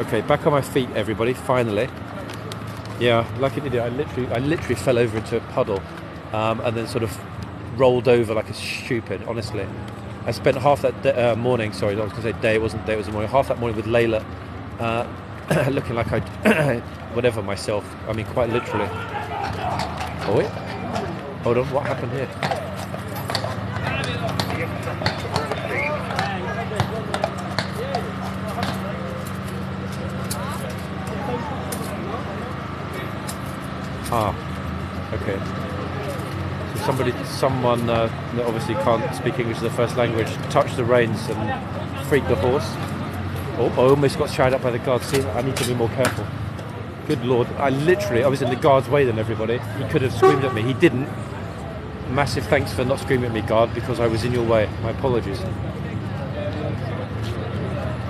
Okay, back on my feet, everybody. Finally. Yeah, like an idiot. I literally fell over into a puddle, and then sort of rolled over like a stupid. Honestly, I spent half that morning. Sorry, I was going to say day. It wasn't day. It was the morning. Half that morning with Layla, looking like I'd whatever myself. I mean, quite literally. Oh wait, hold on. What happened here? Ah, okay. So someone that obviously can't speak English as their first language, touched the reins and freaked the horse. Oh, I almost got shouted at by the guard. See, I need to be more careful. Good Lord, I was in the guard's way then, everybody. He could have screamed at me. He didn't. Massive thanks for not screaming at me, guard, because I was in your way. My apologies.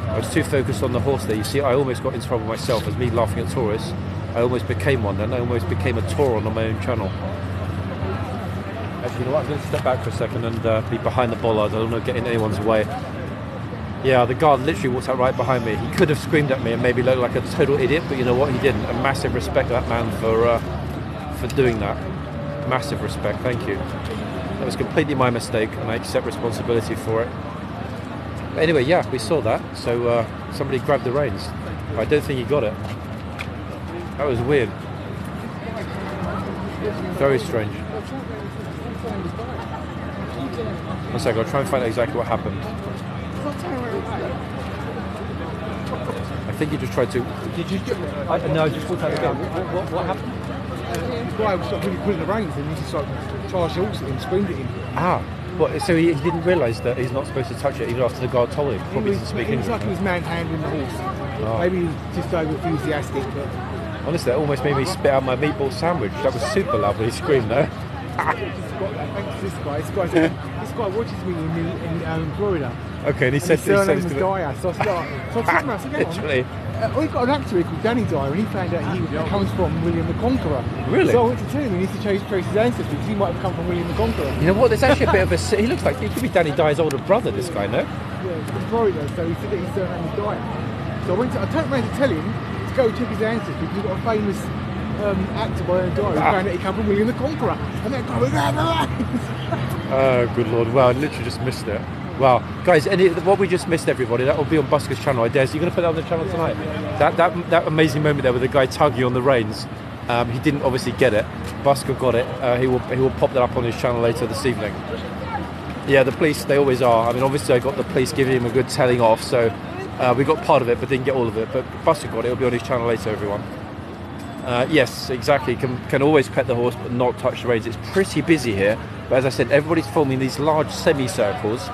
I was too focused on the horse there. You see, I almost got in trouble myself as me laughing at tourists. I almost became one then. I almost became a Tauron on my own channel. Actually, you know what? I'm going to step back for a second and be behind the bollard. I don't want to get in anyone's way. Yeah, the guard literally walked out right behind me. He could have screamed at me and maybe looked like a total idiot, but you know what? He didn't. A massive respect to that man for doing that. Massive respect. Thank you. That was completely my mistake, and I accept responsibility for it. But anyway, yeah, we saw that. So somebody grabbed the reins. I don't think he got it. That was weird. Very strange. One second, I'll try and find out exactly what happened. I think you just tried to... Did you... No, I just walked out again. What happened? The guy was really pulling the reins and he just charged the horse at him, screamed at him. Ah. What, so he didn't realise that he's not supposed to touch it even after the guard told him? Probably doesn't speak English. It was like he was manhandling the horse. Oh. Maybe he was just over enthusiastic, but... Honestly, that almost made me spit out my meatball sandwich. That was super lovely. He screamed though. Thanks to this guy. This guy watches me in Florida. Okay, and he said... His surname was Dyer, so I said, literally. We've got an actor here called Danny Dyer, and he found out he comes from William the Conqueror. Really? So I went to tell him he needs to trace his ancestry because he might have come from William the Conqueror. You know what? There's actually a bit of a... He looks like... He could be Danny Dyer's older brother, this guy, no? Yeah, he's from Florida, so he said that his surname was Dyer. So I turned around to tell him to go check his ancestry because we've got a famous actor by the Dyer who found out he came from William the Conqueror. And that guy was oh, good Lord. Wow, I literally just missed it. Wow, guys, what we just missed, everybody, that will be on Busker's channel. I dare. So you're going to put that on the channel tonight? That amazing moment there with the guy tugging on the reins. He didn't obviously get it. Busker got it. He will pop that up on his channel later this evening. Yeah, the police, they always are. I mean, obviously I got the police giving him a good telling off, so we got part of it, but didn't get all of it. But Busker got it. It'll be on his channel later, everyone. Yes, exactly. Can always pet the horse, but not touch the reins. It's pretty busy here. But as I said, everybody's filming these large semicircles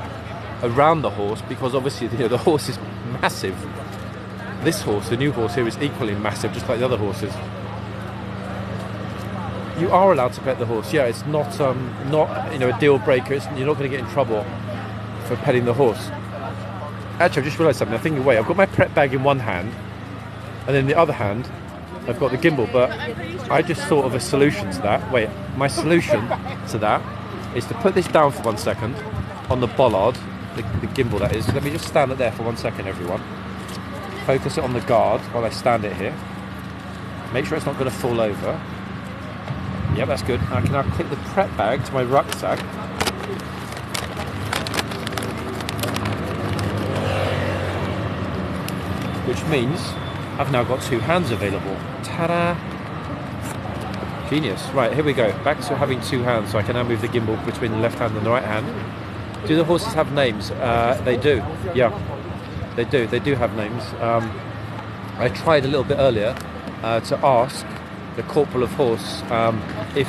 around the horse because obviously the horse is massive. This horse, the new horse here, is equally massive, just like the other horses. You are allowed to pet the horse. Yeah, it's not a deal breaker. You're not going to get in trouble for petting the horse. Actually, I've just realised something. I'm thinking, wait, I've got my prep bag in one hand, and then in the other hand, I've got the gimbal. But I just thought of a solution to that. Wait, my solution to that is to put this down for 1 second on the bollard. The gimbal, that is. Let me just stand it there for 1 second, everyone. Focus it on the guard while I stand it here. Make sure it's not going to fall over. Yep, that's good. I can now clip the prep bag to my rucksack. Which means I've now got 2 hands available. Ta-da! Genius. Right, here we go. Back to having 2 hands, so I can now move the gimbal between the left hand and the right hand. Do the horses have names? They do. Yeah, they do. They do have names. I tried a little bit earlier to ask the corporal of horse if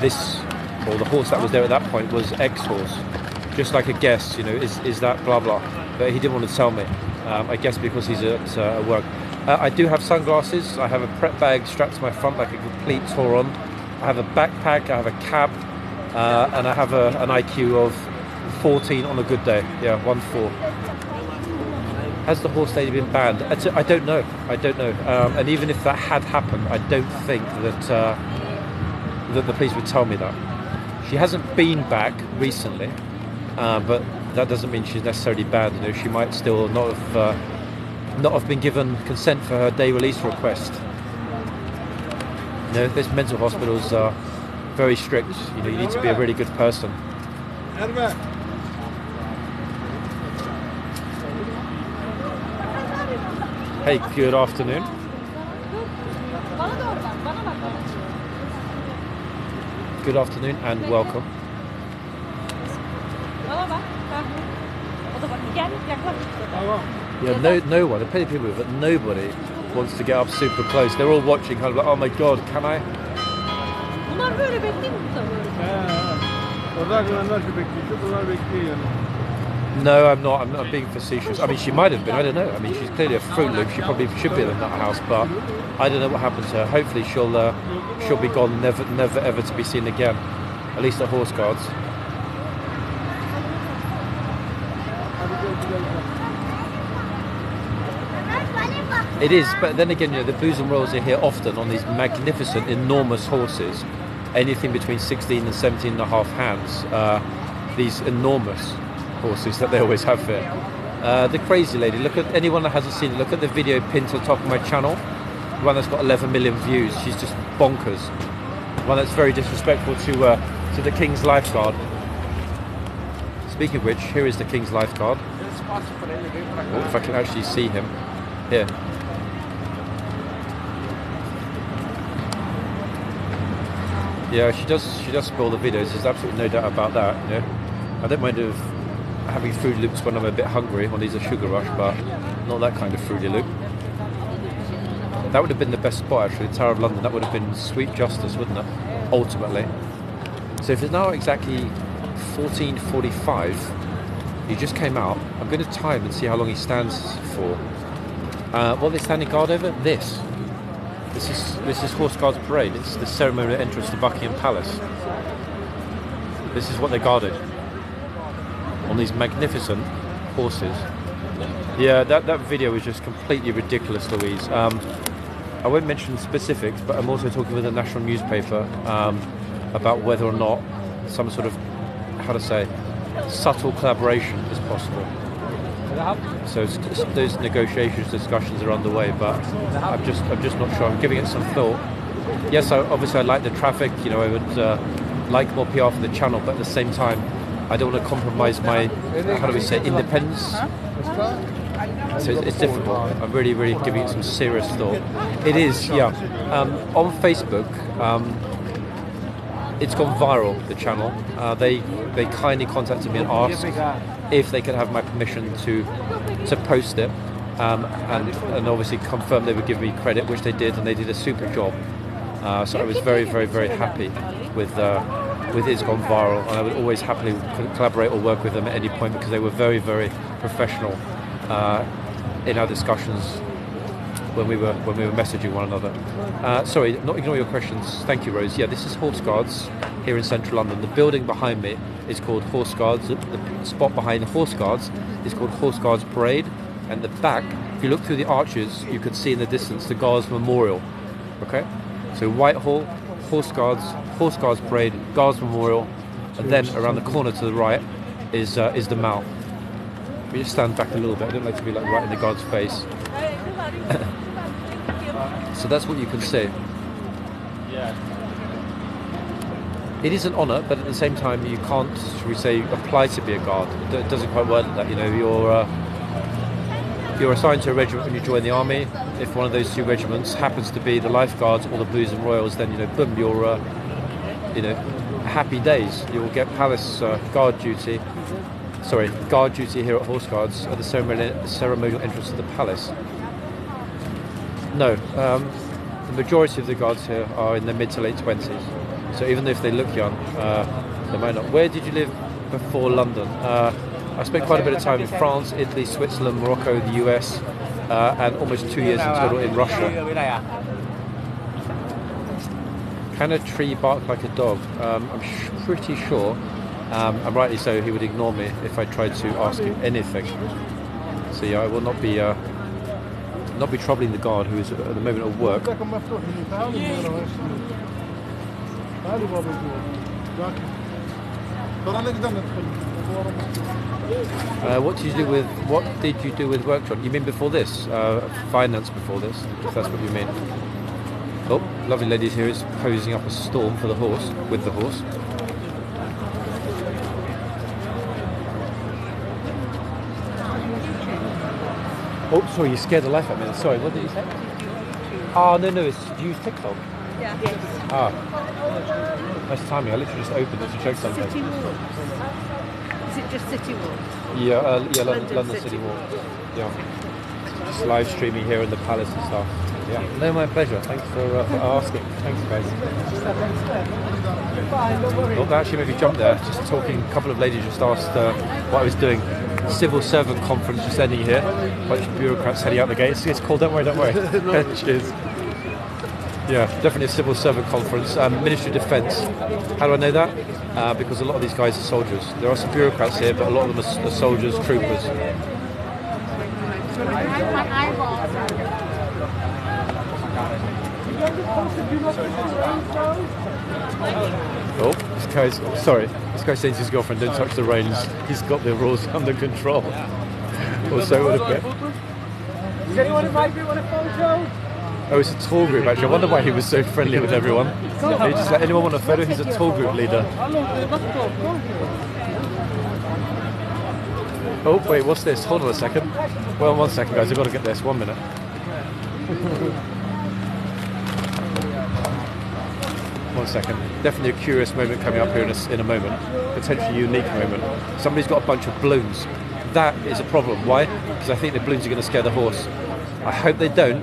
this, or the horse that was there at that point, was X horse. Just like a guess, is that blah blah. But he didn't want to tell me. I guess because he's at work. I do have sunglasses. I have a prep bag strapped to my front like a complete Tauron. I have a backpack. I have a cab, and I have an IQ of 14 on a good day. Yeah, 1-4. Has the horse lady been banned? I don't know. And even if that had happened, I don't think that the police would tell me that. She hasn't been back recently, but that doesn't mean she's necessarily banned. She might still not have not have been given consent for her day release request. You know, these mental hospitals are very strict. You know, you need to be a really good person. Hey, good afternoon. Good afternoon and welcome. Yeah, no one. There are plenty of people, but nobody wants to get up super close. They're all watching, kind of like, oh my god, can I? No, I'm not. I'm being facetious. I mean, she might have been. I don't know. I mean, she's clearly a Fruit Loop. She probably should be in that house, but I don't know what happened to her. Hopefully, she'll be gone, never ever to be seen again. At least at Horse Guards. It is, but then again, you know, the Blues and Royals are here often on these magnificent, enormous horses, anything between 16 and 17 and a half hands. These enormous horses that they always have here. The Crazy Lady, look at anyone that hasn't seen it, look at the video pinned to the top of my channel, the one that's got 11 million views. She's just bonkers. One that's very disrespectful to the King's Lifeguard. Speaking of which, here is the King's Lifeguard. Oh, if I can actually see him. Here. Yeah, she does spoil the videos. There's absolutely no doubt about that. You know, I don't mind having Fruit Loops when I'm a bit hungry, when there's a sugar rush, but not that kind of Fruity Loop. That would have been the best spot actually, the Tower of London. That would have been sweet justice, wouldn't it? Ultimately. So if it's now exactly 14:45, he just came out. I'm going to time and see how long he stands for. What are they standing guard over? This is horseguardsparade. It's the ceremonial entrance to Buckingham Palace. This is what they guarded on these magnificent horses. Yeah, that video was just completely ridiculous, Louise. I won't mention specifics, but I'm also talking with a national newspaper about whether or not some sort of, how to say, subtle collaboration is possible. So those negotiations, discussions are underway, but I'm just not sure. I'm giving it some thought. Yes, obviously I like the traffic. You know, I would like more PR for the channel, but at the same time, I don't want to compromise my, how do we say, independence. So it's difficult. I'm really giving it some serious thought. It is, yeah. On Facebook, it's gone viral, the channel. They kindly contacted me and asked if they could have my permission to post it, and obviously confirmed they would give me credit, which they did, and they did a super job. So I was very happy with It's Gone Viral, and I would always happily collaborate or work with them at any point because they were very professional in our discussions when we were messaging one another. Sorry, not ignore your questions. Thank you, Rose. Yeah, this is Horse Guards here in central London. The building behind me is called Horse Guards. The spot behind the Horse Guards is called Horseguardsparade, and the back, if you look through the arches, you can see in the distance the Guards Memorial. Okay, so Whitehall, Horse Guardsparade, Guards Memorial, and then around the corner to the right is the Mall. We just stand back a little bit. I don't like to be like right in the guard's face. So that's what you can see. It is an honour, but at the same time you can't, shall we say, apply to be a guard. It doesn't quite work like that. You know, you're assigned to a regiment when you join the army. If one of those two regiments happens to be the Lifeguards or the Blues and Royals, then, you know, boom, you're happy days. You will get palace guard duty here at Horse Guards at the ceremonial entrance to the palace. No, the majority of the guards here are in their mid to late 20s. So even if they look young, they might not. Where did you live before London? I spent quite a bit of time in France, Italy, Switzerland, Morocco, the US, and almost 2 years in total in Russia. Can a tree bark like a dog? I'm pretty sure, and rightly so, he would ignore me if I tried to ask him anything. So yeah, I will not be troubling the guard who is at the moment at work. What did you do with workshop? You mean before this? Finance before this, if that's what you mean. Oh, lovely ladies here is posing up a storm for the horse, with the horse. Oh, sorry, you scared the life out of me. Sorry, what did you say? Oh, no, it's, do you use TikTok? Yeah. Yes. Ah. Nice timing, I literally just opened it to check something. City Walk. Is it just City Walk? Yeah, London City Walk. Yeah. Just live streaming here in the palace and stuff. Yeah. No, my pleasure. Thanks for asking. Thanks, guys. Oh, that actually made me jump there. Just talking, a couple of ladies just asked what I was doing. Civil servant conference just ending here. Bunch of bureaucrats heading out the gates. It's cool, don't worry. Cheers. Yeah, definitely a civil servant conference. Ministry of Defence. How do I know that? Because a lot of these guys are soldiers. There are some bureaucrats here, but a lot of them are soldiers, troopers. Oh, this guy's saying to his girlfriend, don't touch the reins. He's got the rules under control. Or so it would have been. Does anyone invite me on a photo? Oh, it's a tall group actually. I wonder why he was so friendly with everyone. He just let anyone want a photo. He's a tall group leader. Oh, wait, what's this? Hold on a second. Well, 1 second, guys. I've got to get this. 1 minute. 1 second. Definitely a curious moment coming up here in a moment. Potentially unique moment. Somebody's got a bunch of balloons. That is a problem. Why? Because I think the balloons are going to scare the horse. I hope they don't.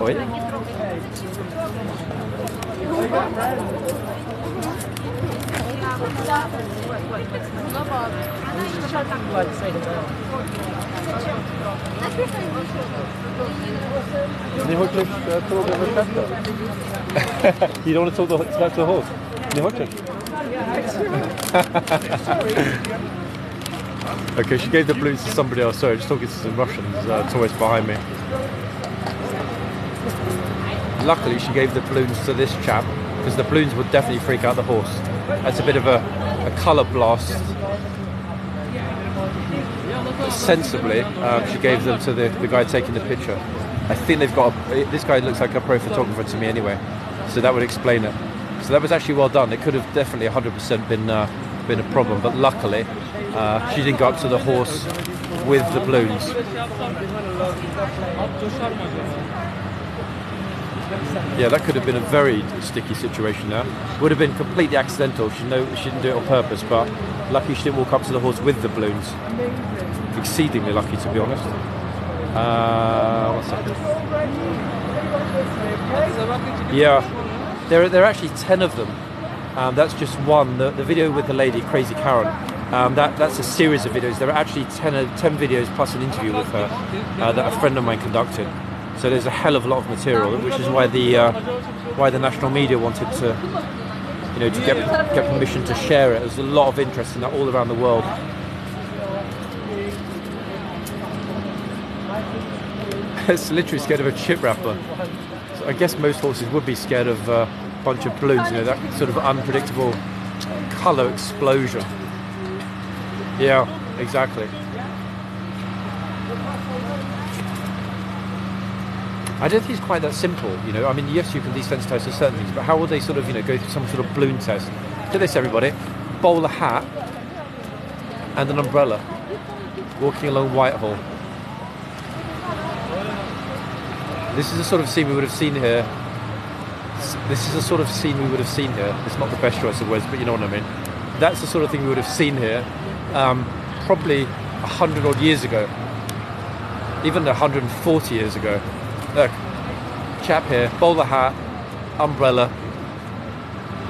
Wait. Nie хочеш трогати рецепта? You don't want to talk to the horse? Nie хочеш? Okay, she gave the balloons to somebody else. Sorry, just talking to some Russians, tourists behind me. Luckily, she gave the balloons to this chap, because the balloons would definitely freak out the horse. That's a bit of a colour blast. Sensibly, she gave them to the guy taking the picture. I think they've got this guy looks like a pro photographer to me anyway, so that would explain it. So that was actually well done. It could have definitely 100% been a problem, but luckily she didn't go up to the horse with the balloons. Yeah, that could have been a very sticky situation there. Would have been completely accidental. She didn't do it on purpose, but lucky she didn't walk up to the horse with the balloons. Exceedingly lucky, to be honest. 1 second. Yeah, there are actually 10 of them. That's just one. The video with the lady, Crazy Karen, that's a series of videos. There are actually 10 videos plus an interview with her that a friend of mine conducted. So there's a hell of a lot of material, which is why the national media wanted to, to get permission to share it. There's a lot of interest in that all around the world. It's literally scared of a chip wrapper. So I guess most horses would be scared of a bunch of balloons, that sort of unpredictable colour explosion. Yeah, exactly. I don't think it's quite that simple, I mean, yes, you can desensitize to certain things, but how will they sort of, go through some sort of balloon test? Do this, everybody. Bowler hat and an umbrella, walking along Whitehall. This is the sort of scene we would have seen here. This is the sort of scene we would have seen here. It's not the best choice of words, but you know what I mean. That's the sort of thing we would have seen here, probably 100 odd years ago, even 140 years ago. Look, chap here, bowler hat, umbrella.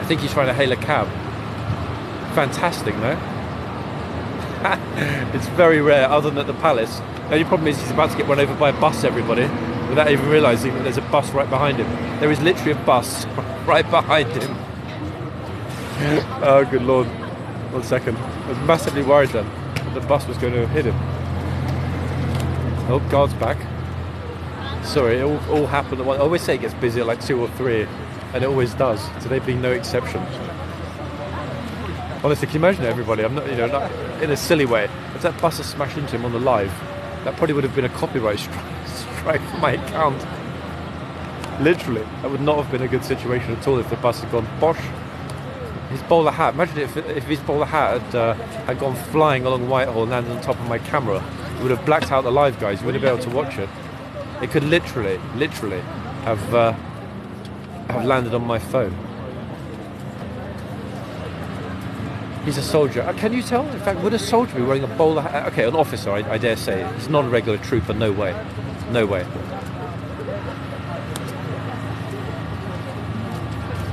I think he's trying to hail a cab. Fantastic, no? It's very rare, other than at the palace. The only problem is he's about to get run over by a bus, everybody, without even realising that there's a bus right behind him. There is literally a bus right behind him. Oh, good Lord. 1 second. I was massively worried then that the bus was going to hit him. Oh, guard's back. Sorry, it all happened at once. I always say it gets busy at like 2 or 3, and it always does. Today being no exception. Honestly, can you imagine everybody? I'm not, you know, not in a silly way. If that bus had smashed into him on the live, that probably would have been a copyright strike for my account. Literally, that would not have been a good situation at all if the bus had gone bosh. His bowler hat. Imagine if his bowler hat had gone flying along Whitehall and landed on top of my camera. It would have blacked out the live, guys. You wouldn't be able to watch it. It could literally have landed on my phone. He's a soldier. Can you tell? In fact, would a soldier be wearing a bowler hat? Okay, an officer, I dare say. He's not a regular trooper. No way. No way.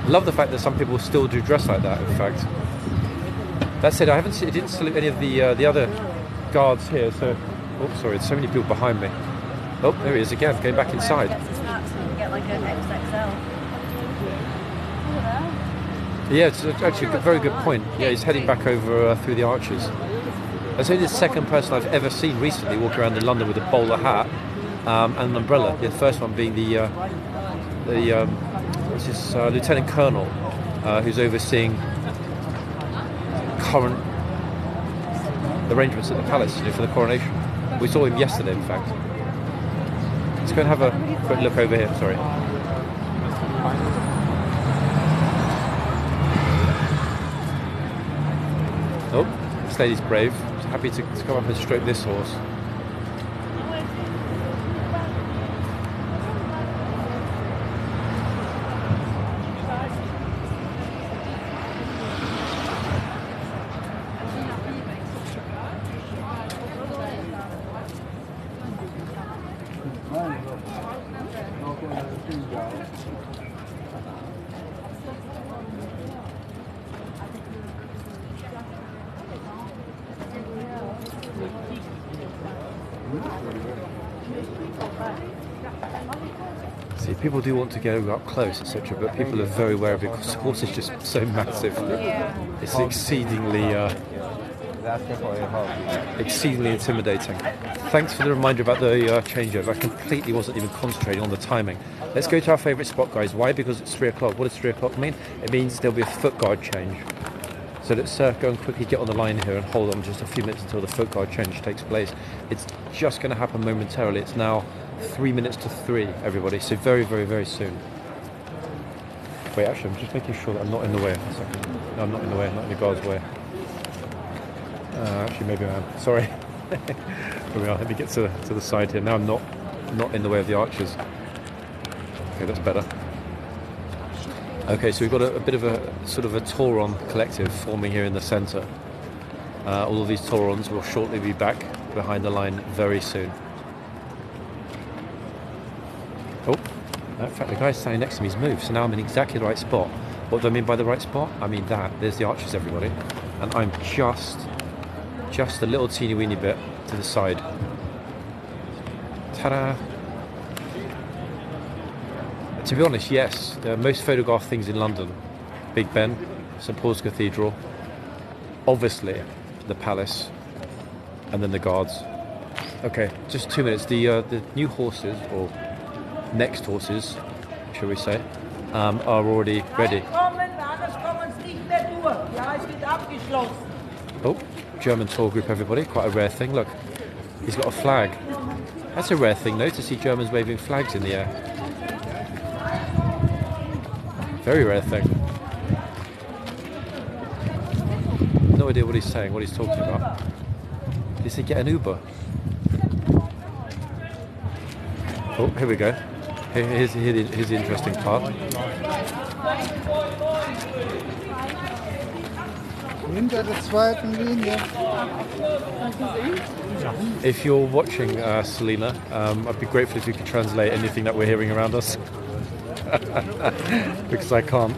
Love the fact that some people still do dress like that. In fact, that said, I didn't salute any of the other guards here. So, oh, sorry, there's so many people behind me. Oh, there he is again, going back inside. Get like an XXL. Yeah, it's actually a very good point. Yeah, he's heading back over through the arches. That's only the second person I've ever seen recently walk around in London with a bowler hat and an umbrella. The first one being the Lieutenant Colonel who's overseeing current arrangements at the palace, you know, for the coronation. We saw him yesterday, in fact. Let's go and have a quick look over here. Sorry. Oh, this lady's brave. She's happy to come up and stroke this horse. See, people do want to go up close, etc., but people are very wary because the horse is just so massive. It's exceedingly intimidating. Thanks for the reminder about the changeover. I completely wasn't even concentrating on the timing. Let's go to our favourite spot, guys. Why? Because it's 3 o'clock. What does 3 o'clock mean? It means there'll be a foot guard change. So let's go and quickly get on the line here and hold on just a few minutes until the foot guard change takes place. It's just going to happen momentarily. It's now 3 minutes to 3, everybody. So very, very, very soon. Wait, actually, I'm just making sure that I'm not in the way. A second. No, I'm not in the way. I'm not in the guard's way. Actually, maybe I am. Sorry. Here we are. Let me get to the side here. Now I'm not in the way of the archers. Okay, that's better. Okay, so we've got a bit of a sort of a Tauron collective forming here in the centre. All of these Taurons will shortly be back behind the line very soon. Oh, in fact, the guy standing next to me's moved, so now I'm in exactly the right spot. What do I mean by the right spot? I mean that. There's the archers, everybody. And I'm just a little teeny weeny bit to the side. Ta-da! To be honest, yes, the most photographed things in London: Big Ben, St Paul's Cathedral, obviously the palace, and then the guards. Okay, just 2 minutes. The new horses, or next horses, shall we say, are already ready. Oh, German tour group, everybody. Quite a rare thing. Look, he's got a flag. That's a rare thing, though, to see Germans waving flags in the air. Very rare thing. No idea what he's saying, what he's talking about. Did he say get an Uber? Oh, here we go. Here's the interesting part. If you're watching, Selena, I'd be grateful if you could translate anything that we're hearing around us. Because I can't.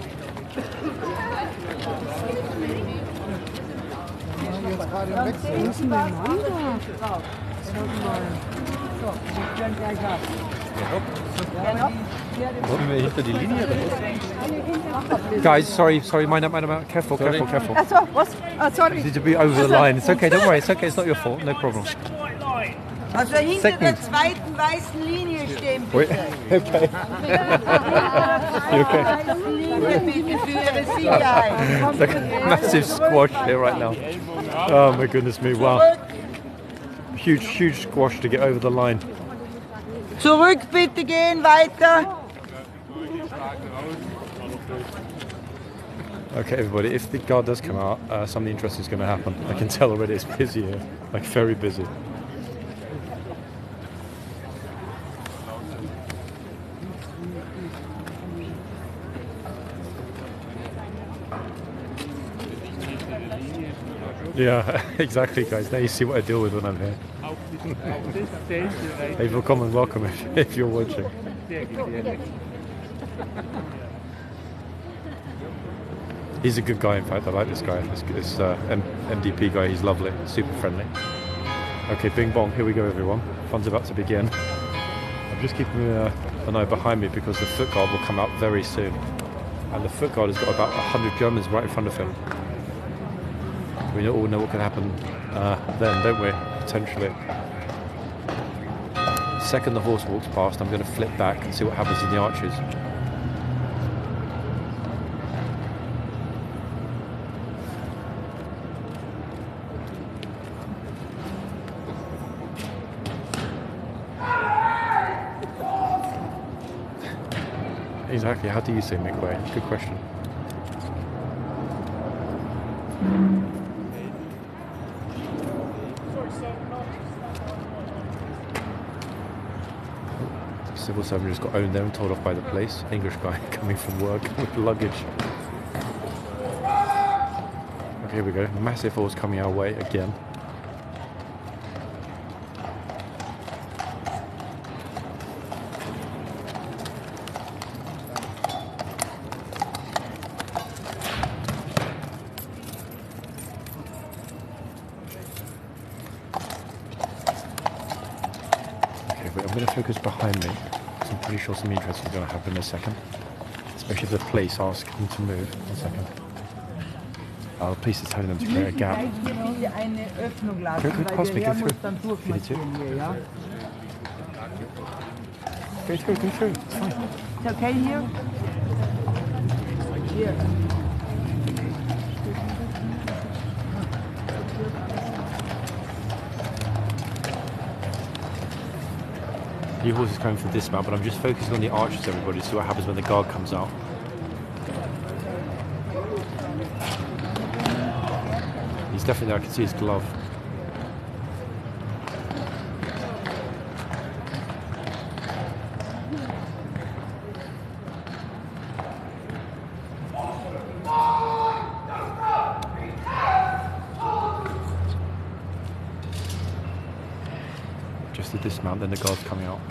Guys, sorry, mind up. Careful. Sorry. Need to be over the line. It's okay, don't worry. It's okay, it's not your fault. No problem. Also hinter Second. der zweiten weißen Linie stehen Wait, bitte. okay. You okay? Weißen Linie bitte für Ihre Sicherheit. It's like a massive squash here right now. Oh my goodness me, wow. Huge squash to get over the line. Zurück bitte gehen, weiter. Okay, everybody, if the guard does come out, something interesting is going to happen. I can tell already it's busy here, like very busy. Yeah, exactly, guys. Now you see what I deal with when I'm here. Hey, welcome if you're watching. He's a good guy, in fact. I like this guy. This MDP guy, he's lovely, super friendly. Okay, bing bong, here we go, everyone. Fun's about to begin. I'm just keeping an eye behind me because the foot guard will come out very soon. And the foot guard has got about 100 Germans right in front of him. We all know what can happen then, don't we? Potentially. Second the horse walks past, I'm going to flip back and see what happens in the archers. Exactly, how do you say make way? Good question. Civil servant just got owned there and told off by the police. English guy coming from work with luggage. Okay, here we go. Massive horse coming our way again. I'm going to focus behind me. So I'm pretty sure something interesting is going to happen in a second. Especially if the police ask them to move. 1 second. Oh, the police are telling them to create a gap. Go past me, go through. Go through. It's fine. It's okay here? Here. Your horse is going for dismount, but I'm just focusing on the archers, everybody, to see what happens when the guard comes out. He's definitely there, I can see his glove. Just to dismount, then the guard's coming out.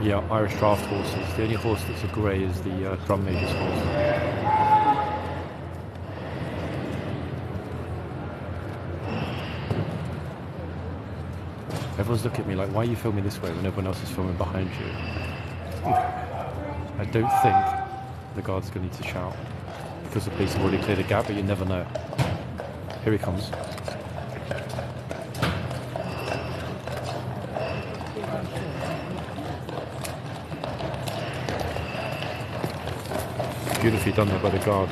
Yeah, Irish draft horses. The only horse that's a grey is the drum major's horse. Everyone's looking at me like, why are you filming this way when everyone else is filming behind you? I don't think the guard's going to need to shout because the police have already cleared a gap, but you never know. Here he comes. Beautifully done there by the guard.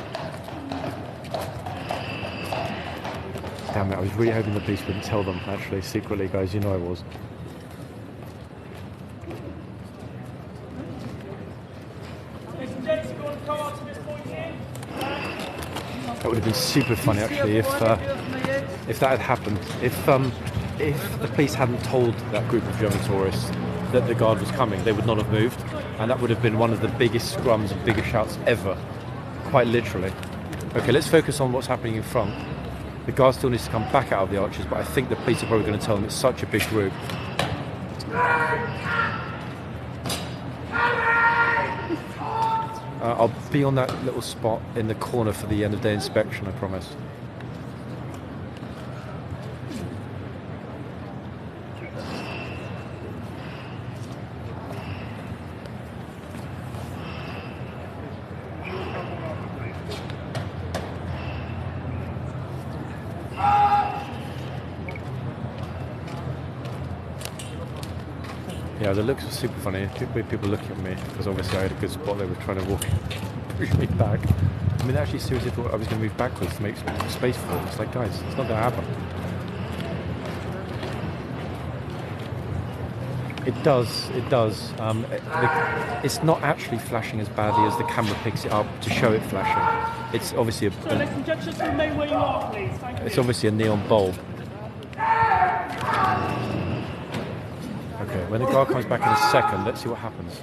Damn it, I was really hoping the police wouldn't tell them, actually, secretly, guys, you know I was. That would have been super funny, actually, if that had happened. If the police hadn't told that group of German tourists that the guard was coming, they would not have moved, and that would have been one of the biggest scrums and biggest shouts ever, quite literally. Okay, let's focus on what's happening in front. The guard still needs to come back out of the archers, but I think the police are probably going to tell them it's such a big group. I'll be on that little spot in the corner for the end of day inspection, I promise. Yeah, the looks were super funny. People looking at me because obviously I had a good spot. They were trying to push me back. I mean, they actually seriously thought I was going to move backwards to make space for them. It's like, guys, it's not going to happen. It does. It's not actually flashing as badly as the camera picks it up to show it flashing. It's obviously it's obviously a neon bulb. Okay, when the guard comes back in a second, let's see what happens.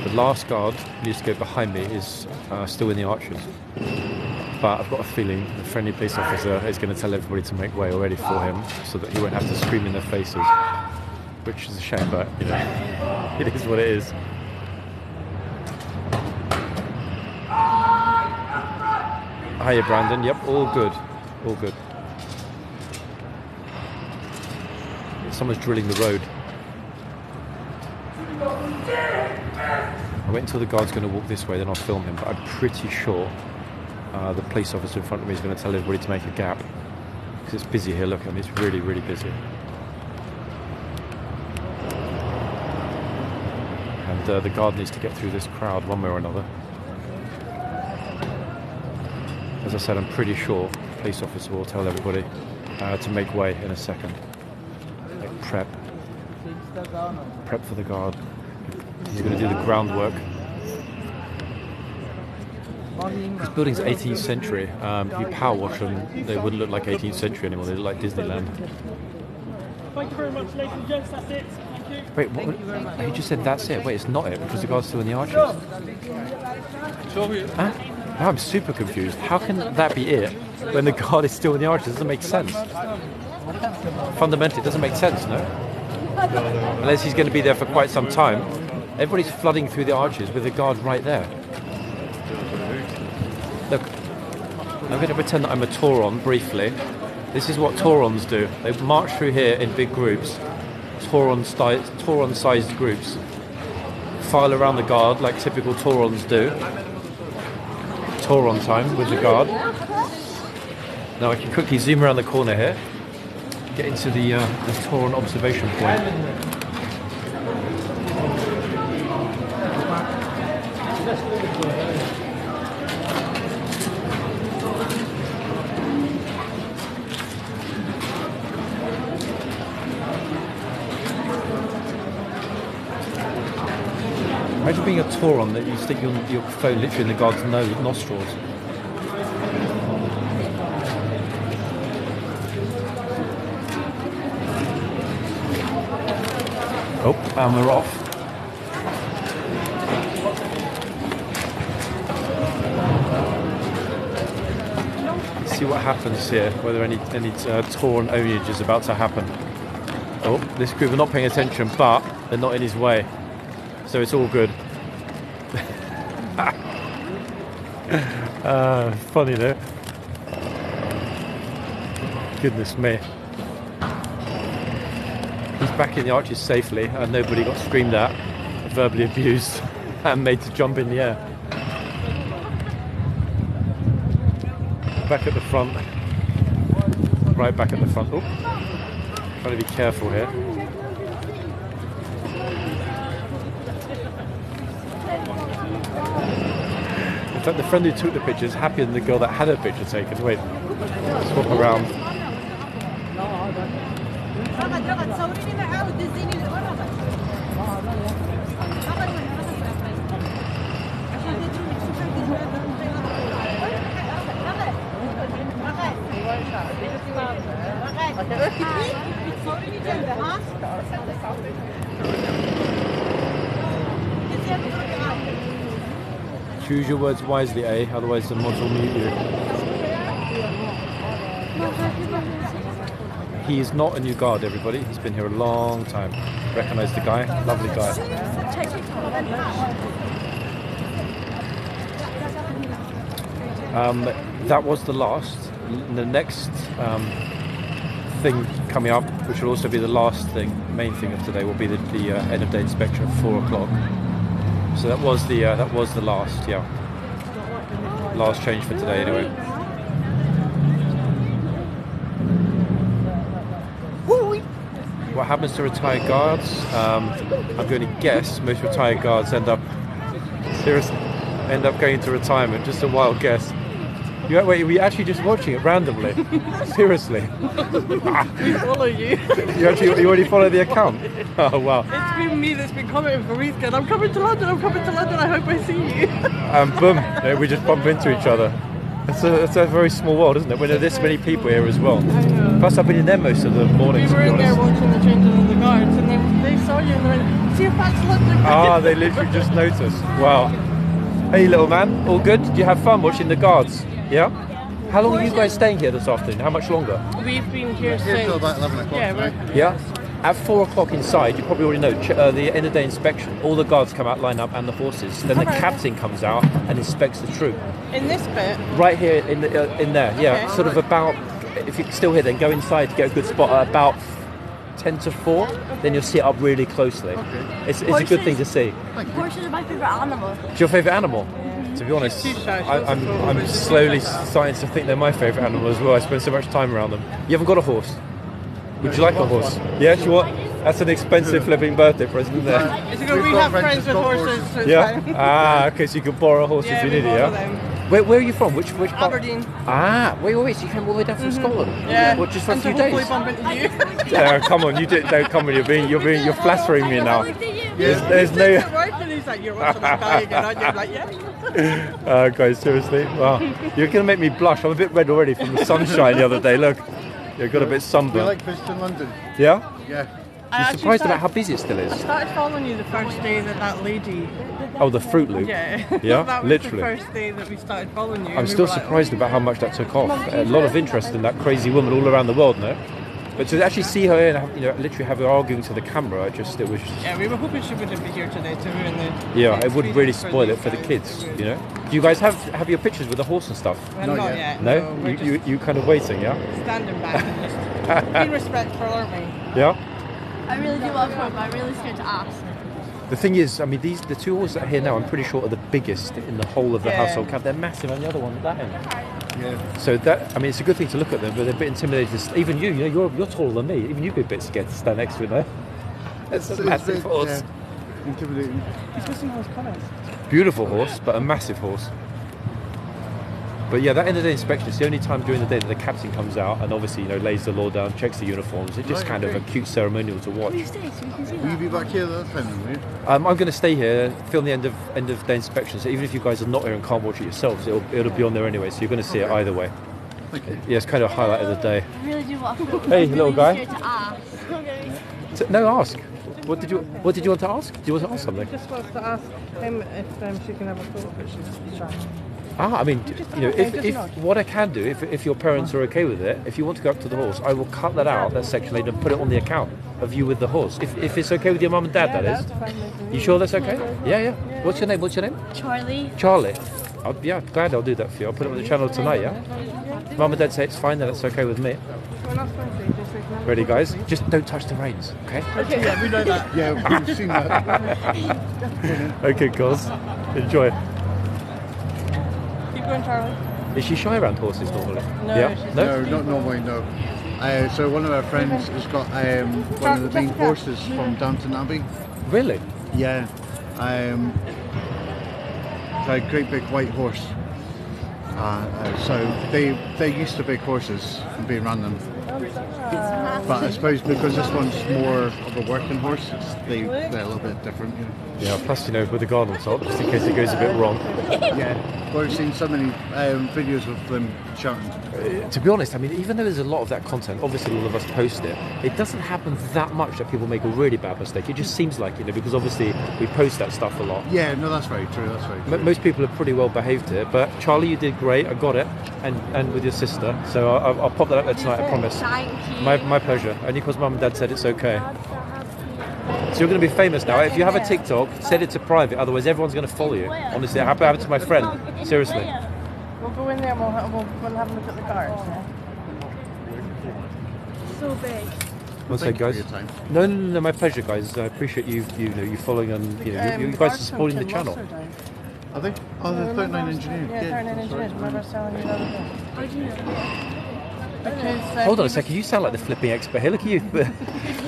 The last guard who needs to go behind me is still in the archers. But I've got a feeling the friendly police officer is going to tell everybody to make way already for him so that he won't have to scream in their faces. Which is a shame, but you know, it is what it is. Hiya, Brandon. Yep, all good. All good. Someone's drilling the road. I wait until the guard's going to walk this way, then I'll film him, but I'm pretty sure the police officer in front of me is going to tell everybody to make a gap. Because it's busy here, look, I mean, it's really, really busy. And the guard needs to get through this crowd one way or another. As I said, I'm pretty sure the police officer will tell everybody to make way in a second. Like prep for the guard. He's going to do the groundwork. This building's 18th century. If you power wash them, they wouldn't look like 18th century anymore. They look like Disneyland. Thank you very much, ladies and gents. That's it. Thank you. Wait, what? He just said that's it. Wait, it's not it because the guard's still in the arches. Huh? Now I'm super confused. How can that be it when the guard is still in the arches? It doesn't make sense. Fundamentally, it doesn't make sense, no? Unless he's going to be there for quite some time. Everybody's flooding through the arches with the guard right there. Look, I'm going to pretend that I'm a Tauron briefly. This is what Taurons do. They march through here in big groups, Tauron-sized groups. File around the guard like typical Taurons do. Tauron time with the guard. Now I can quickly zoom around the corner here, get into the Tauron observation point. Imagine being a Tauron that you stick your phone literally in the guard's nostrils. Oh, and we're off. Let's see what happens here, whether any Tauron ownage is about to happen. Oh, this group are not paying attention, but they're not in his way. So it's all good. Funny though. Goodness me. He's back in the arches safely and nobody got screamed at, verbally abused and made to jump in the air. Back at the front. Right back at the front. Oh, trying to be careful here. In fact, the friend who took the picture is happier than the girl that had her picture taken. Wait, swap around. Choose your words wisely, eh? Otherwise the mods will mute you. He is not a new guard, everybody. He's been here a long time. Recognise the guy? Lovely guy. That was the last. The next thing coming up, which will also be the last thing, main thing of today, will be the end of day inspection at 4 o'clock. So that was the last, yeah. last change for today anyway. What happens to retired guards? I'm going to guess most retired guards end up going into retirement. Just a wild guess. Wait, were you actually just watching it randomly? Seriously? We follow you. You already follow the account? Oh wow. It's been me that's been commenting for weeks going, I'm coming to London, I hope I see you. And boom, we just bump into each other. It's a very small world, isn't it? When there are this many people here as well. Plus I've been in there most of the mornings. We were in there watching the changing of the guards and they saw you and they went, see if that's London. Ah, they literally just noticed. Wow. Hey little man, all good? Did you have fun watching the guards? Yeah? How long are you guys staying here this afternoon? How much longer? We've been here since... Until about 11 o'clock tonight. Yeah? At 4 o'clock inside, you probably already know, the end of day inspection, all the guards come out, line up, and the horses. Then the captain comes out and inspects the troop. In this bit? Right here in there, yeah. Okay. Sort of about, if you're still here, then go inside to get a good spot at about 10 to 4, then you'll see it up really closely. Okay. It's a good thing to see. Horses are my favourite animal. It's your favourite animal? To be honest, I'm slowly starting to think they're my favourite animal as well. I spend so much time around them. You haven't got a horse? Would you like a horse? Yes, you want? That's an expensive flipping birthday present, isn't it? We have friends with horses. So it's Yeah? fine. Ah, okay, so you can borrow a horse if you need it, yeah? Where are you from? Which part? Aberdeen. Ah, wait, so you came all the way down from Scotland? Yeah. What, just for a and few to hopefully days? bump into you. Come on, you did. No, come on, you're flattering me now. There's He no. thinks it worked and he's like, you're watching that guy again, aren't you? I'm like, yeah. Guys, seriously, wow, you're gonna make me blush. I'm a bit red already from the sunshine the other day. Look, you got a bit Do you sunburned. like visiting London? Yeah. Yeah. You're surprised about how busy it still I is. started following you the first day that lady. Oh, the Fruit Loop. Yeah. Yeah, That was literally. the first day that we started following you. I'm and we still were like, surprised about how much that took off. A lot of interest in that crazy woman all around the world, no? But to actually see her and literally have her arguing to the camera, it was. Yeah, we were hoping she wouldn't be here today to ruin the. Yeah, it would really spoil it for the kids, you know. Do you guys have your pictures with the horse and stuff? Well, not yet. No, we're just you kind of waiting, yeah. standing back and just being respectful, aren't we? Yeah. I really do love them, but I'm really scared to ask. The thing is, I mean, the two horses that are here now, I'm pretty sure are the biggest in the whole of the household camp. They're massive, and the other one at that end. Yeah. So that, I mean, it's a good thing to look at them, but they're a bit intimidated. Even you know, you're taller than me. Even you'd be a bit scared to stand next to it, though. It's a massive horse. Intimidating. He's got some nice colours. Beautiful horse, but a massive horse. But yeah, that end of the day inspection is the only time during the day that the captain comes out and obviously, lays the law down, checks the uniforms. It's just kind of a cute ceremonial to watch. Will you stay so we can see Will you that? be back here that time then, will you? I'm going to stay here, film the end of day inspection. So even if you guys are not here and can't watch it yourselves, it'll be on there anyway. So you're going to see it either way. Thank you. Yeah, it's kind of a highlight of the day. I really do love them. Hey, little guy. Scared to ask. No, ask. What did you want to ask? Do you want to ask something? Just wants to ask him if she can have a photo, but she's shy. I mean, if what I can do, if your parents are okay with it, if you want to go up to the horse, I will cut that out, that section later, and put it on the account of you with the horse. If it's okay with your mum and dad, that is. You sure that's okay? Yeah. What's your name? Charlie. Charlie. Yeah, glad I'll do that for you. I'll put it on the channel tonight, yeah? Mum and dad say it's fine, then it's okay with me. Ready, guys? Just don't touch the reins, okay? Okay, yeah, we know that. Yeah, we've seen that. Okay, girls. Enjoy. Keep going, Charlie. Is she shy around horses normally? No, Yeah? she's No, not normally, no. So one of our friends has got one of the main horses from Downton Abbey. Really? Yeah. A great big white horse. So they're used to big horses and being around them. But I suppose because this one's more of a working horse, they're a little bit different. Yeah, plus, with the guard on top, just in case it goes a bit wrong. Yeah, well, I've seen so many videos of them shouting. To be honest, I mean, even though there's a lot of that content, obviously all of us post it, it doesn't happen that much that people make a really bad mistake. It just seems like, because obviously we post that stuff a lot. Yeah, no, that's very true, Most people are pretty well behaved here, but Charlie, you did great, I got it, and with your sister, so I'll pop that up there tonight, I promise. Thank you. My pleasure, only because mum and dad said it's okay. So you're going to be famous now. If you have a TikTok, set it to private, otherwise everyone's going to follow you. Honestly, it happened to my friend, seriously. We'll go in there and we'll have a look at the guards. So big. One sec, guys. No, my pleasure, guys. I appreciate you following and you guys are supporting the channel. Are they? Oh, they're 39 engineers. Yeah, 39 engineers. Remember I was telling you the other day? How do you know? Because, Hold on a second, you sound like the flipping expert here. Look at you.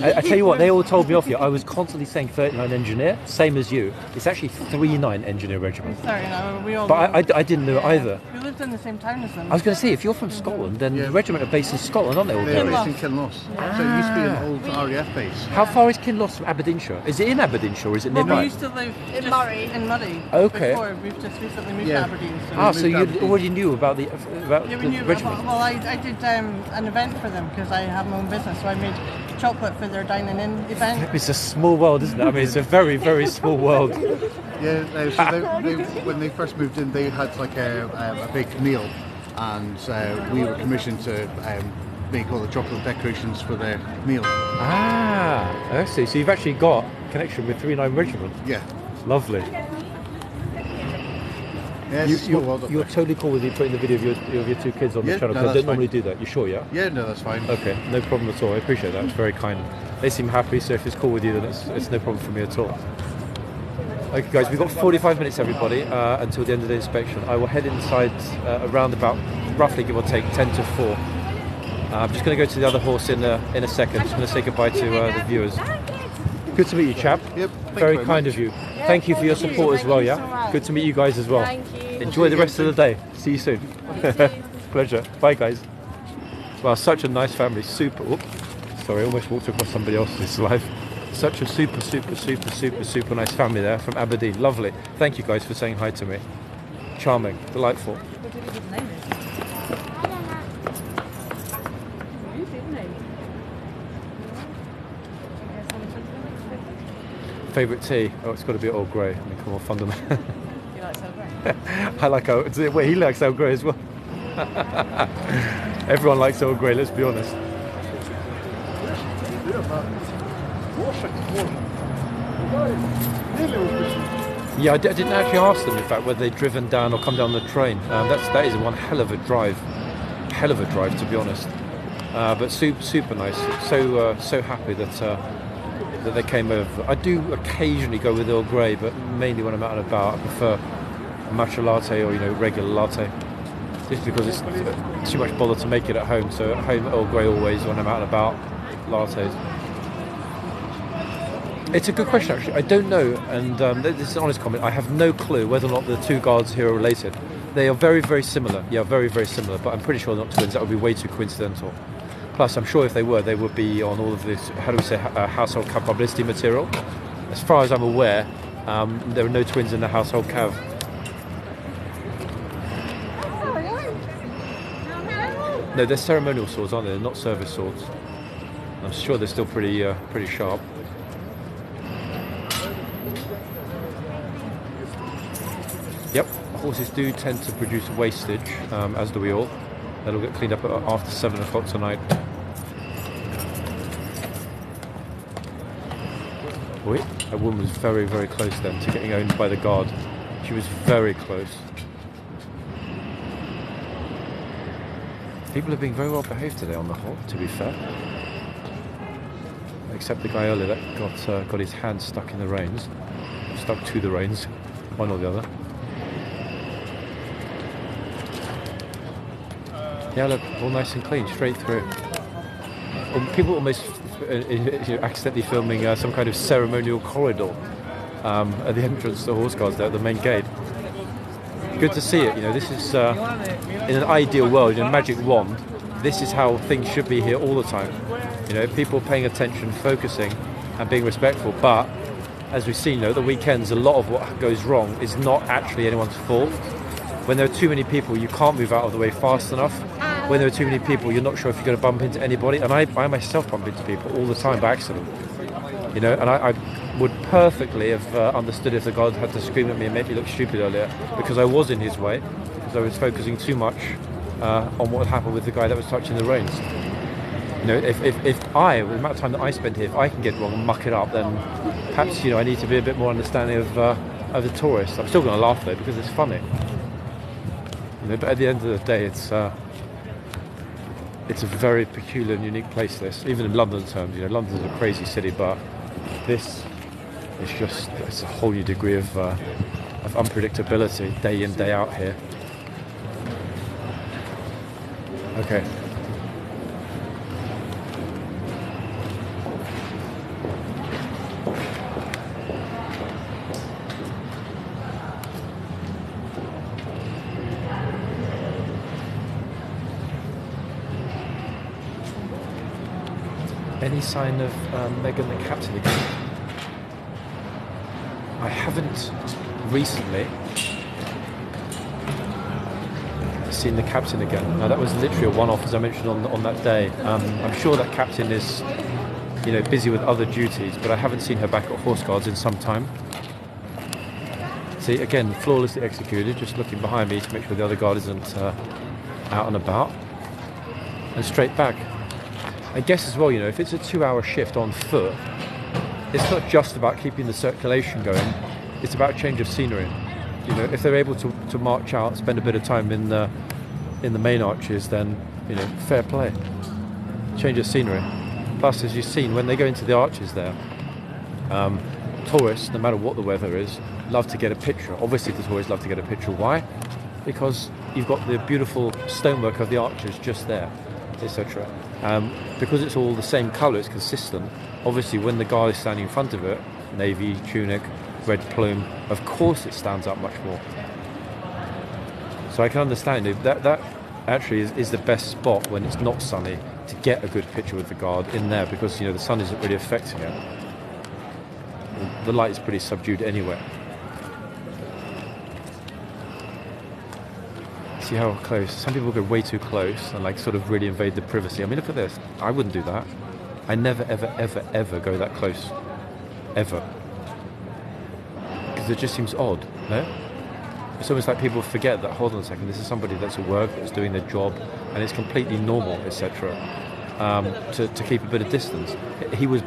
I tell you what, they all told me off you. I was constantly saying 39 engineer, same as you. It's actually 39 engineer regiment. Sorry, no, we all. But I didn't know either. We lived in the same town as them. I was going to say, if you're from Scotland, then the regiment are based in Scotland, aren't they all? They're Gary? based in Kinloss. So it used to be an old RAF base. How far is Kinloss from Aberdeenshire? Is it in Aberdeenshire or is it Well, nearby? we used to live In just Murray. In Murray. Okay. Before we've just recently moved Yeah. to Aberdeen. So Ah, so moved you Aberdeen. already knew about the yeah, we knew. regiment? Well, I did an event for them because I have my own business, so I made chocolate for their dining in event. It's a small world, isn't it? I mean, it's a very, very small world. Yeah, so when they first moved in, they had like a big meal, and we were commissioned to make all the chocolate decorations for their meal. Ah, I see. So you've actually got a connection with 39 Regiment. Yeah. Lovely. Yeah, it's a small world up You're there. totally cool with you putting the video of your two kids on Yeah, the channel. no, 'Cause I that's don't normally fine. do that. You sure, yeah? Yeah, no, that's fine. Okay, no problem at all. I appreciate that. It's very kind. They seem happy, so if it's cool with you, then it's no problem for me at all. Okay, guys, we've got 45 minutes, everybody, until the end of the inspection. I will head inside around about, roughly give or take, 10 to 4. I'm just going to go to the other horse in a second. Just going to say goodbye to the viewers. Good to meet you, chap. Yep, thank you Very very kind much. of you. Thank you for your support as well, yeah? Good to meet you guys as well. Thank you. Enjoy the rest of the day. See you soon. Pleasure. Bye, guys. Well, such a nice family. Super. Oops. Sorry, I almost walked across somebody else's life. Such a super nice family there from Aberdeen. Lovely. Thank you guys for saying hi to me. Charming. Delightful. Favourite tea? Oh, it's got to be Earl Grey. I mean, come on, fundamental. You like Earl Grey? I like Earl. Well, he likes Earl Grey as well. Everyone likes Earl Grey. Let's be honest. Yeah, I didn't actually ask them, in fact, whether they'd driven down or come down the train. That is one hell of a drive. Hell of a drive, to be honest. But super nice. So happy that they came over. I do occasionally go with Earl Grey, but mainly when I'm out and about, I prefer a matcha latte or regular latte. Just because it's too much bother to make it at home. So at home, Earl Grey always when I'm out and about, lattes. It's a good question, actually. I don't know, and this is an honest comment. I have no clue whether or not the two guards here are related. They are very, very similar. Yeah, very, very similar. But I'm pretty sure they're not twins. That would be way too coincidental. Plus, I'm sure if they were, they would be on all of this, how do we say, household cav publicity material. As far as I'm aware, there are no twins in the household cav. No, they're ceremonial swords, aren't they? They're not service swords. I'm sure they're still pretty sharp. Yep, horses do tend to produce wastage, as do we all. That'll get cleaned up after 7 o'clock tonight. Wait, that woman was very, very close then to getting owned by the guard. She was very close. People are being very well behaved today on the whole, to be fair. Except the guy earlier that got his hand stuck in the reins. Stuck to the reins, one or the other. Yeah, look, all nice and clean, straight through. People almost accidentally filming some kind of ceremonial corridor at the entrance to the horse guards there at the main gate. Good to see it. This is in an ideal world, in a magic wand. This is how things should be here all the time. People paying attention, focusing, and being respectful. But as we've seen, the weekends, a lot of what goes wrong is not actually anyone's fault. When there are too many people, you can't move out of the way fast enough. When there are too many people, you're not sure if you're going to bump into anybody. And I myself bump into people all the time by accident. And I would perfectly have understood if the guard had to scream at me and make me look stupid earlier, because I was in his way, because I was focusing too much on what had happened with the guy that was touching the reins. If the amount of time that I spend here, if I can get it wrong and muck it up, then perhaps I need to be a bit more understanding of the tourists. I'm still going to laugh though, because it's funny. But at the end of the day, it's a very peculiar and unique place, this. Even in London terms, London's a crazy city, but this is it's a whole new degree of of unpredictability day in, day out here. Okay. Any sign of Megan the captain again? I haven't recently seen the captain again. Now that was literally a one-off, as I mentioned on that day. I'm sure that captain is, busy with other duties, but I haven't seen her back at Horse Guards in some time. See, again, flawlessly executed, just looking behind me to make sure the other guard isn't out and about. And straight back. I guess as well, if it's a 2-hour shift on foot, it's not just about keeping the circulation going, it's about change of scenery. If they're able to march out, spend a bit of time in the main arches, then, fair play. Change of scenery. Plus, as you've seen, when they go into the arches there, tourists, no matter what the weather is, love to get a picture. Obviously, the tourists love to get a picture. Why? Because you've got the beautiful stonework of the arches just there, etc. Because it's all the same colour, it's consistent. Obviously, when the guard is standing in front of it, navy, tunic, red plume, of course it stands out much more. So I can understand it. That actually is the best spot when it's not sunny to get a good picture with the guard in there, because the sun isn't really affecting it. The light is pretty subdued anyway. See how close? Some people go way too close and sort of really invade the privacy. I mean, look at this. I wouldn't do that. I never, ever, ever, ever go that close. Ever. Because it just seems odd, no? It's almost like people forget that, hold on a second, this is somebody that's at work, that's doing their job, and it's completely normal, etc. To keep a bit of distance. He was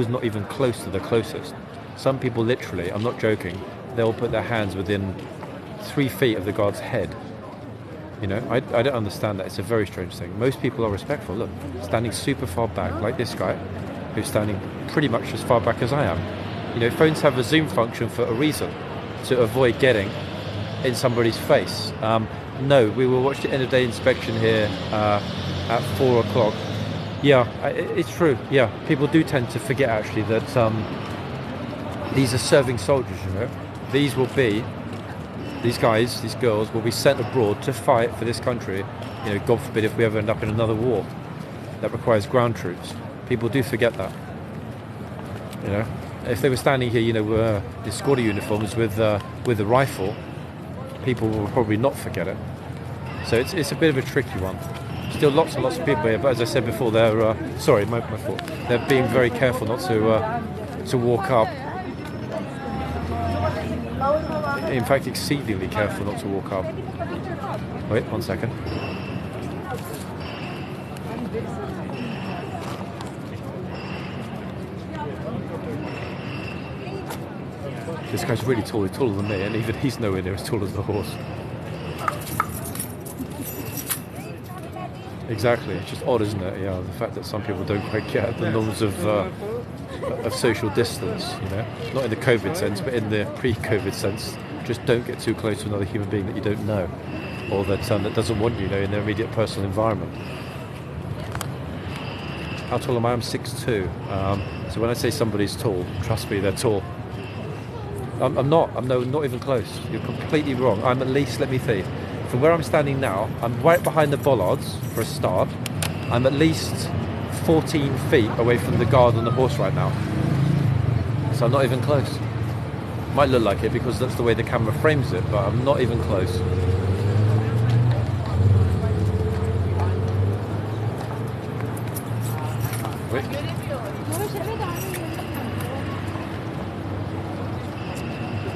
not even close to the closest. Some people literally, I'm not joking, they'll put their hands within 3 feet of the guard's head. I don't understand that. It's a very strange thing. Most people are respectful. Look, standing super far back, like this guy, who's standing pretty much as far back as I am. Phones have a zoom function for a reason, to avoid getting in somebody's face. No, we will watch the end of day inspection here at 4 o'clock. Yeah, it's true. Yeah, people do tend to forget actually that these are serving soldiers. These guys, these girls will be sent abroad to fight for this country. God forbid if we ever end up in another war that requires ground troops. People do forget that. If they were standing here, in squatter uniforms with a rifle, people will probably not forget it. So it's a bit of a tricky one. Still lots and lots of people here, but as I said before, they're sorry, my fault. They're being very careful not to walk up. In fact, exceedingly careful not to walk up. Wait, 1 second. This guy's really tall, he's taller than me, and even he's nowhere near as tall as the horse. Exactly, it's just odd, isn't it? Yeah, the fact that some people don't quite get the norms of social distance, not in the COVID sense, but in the pre-COVID sense. Just don't get too close to another human being that you don't know, or that doesn't want you, in their immediate personal environment. How tall am I? I'm 6'2". So when I say somebody's tall, trust me, they're tall. I'm not even close. You're completely wrong. I'm at least, let me see, from where I'm standing now, I'm right behind the bollards for a start. I'm at least 14 feet away from the guard on the horse right now. So I'm not even close. Might look like it because that's the way the camera frames it, but I'm not even close. Wait.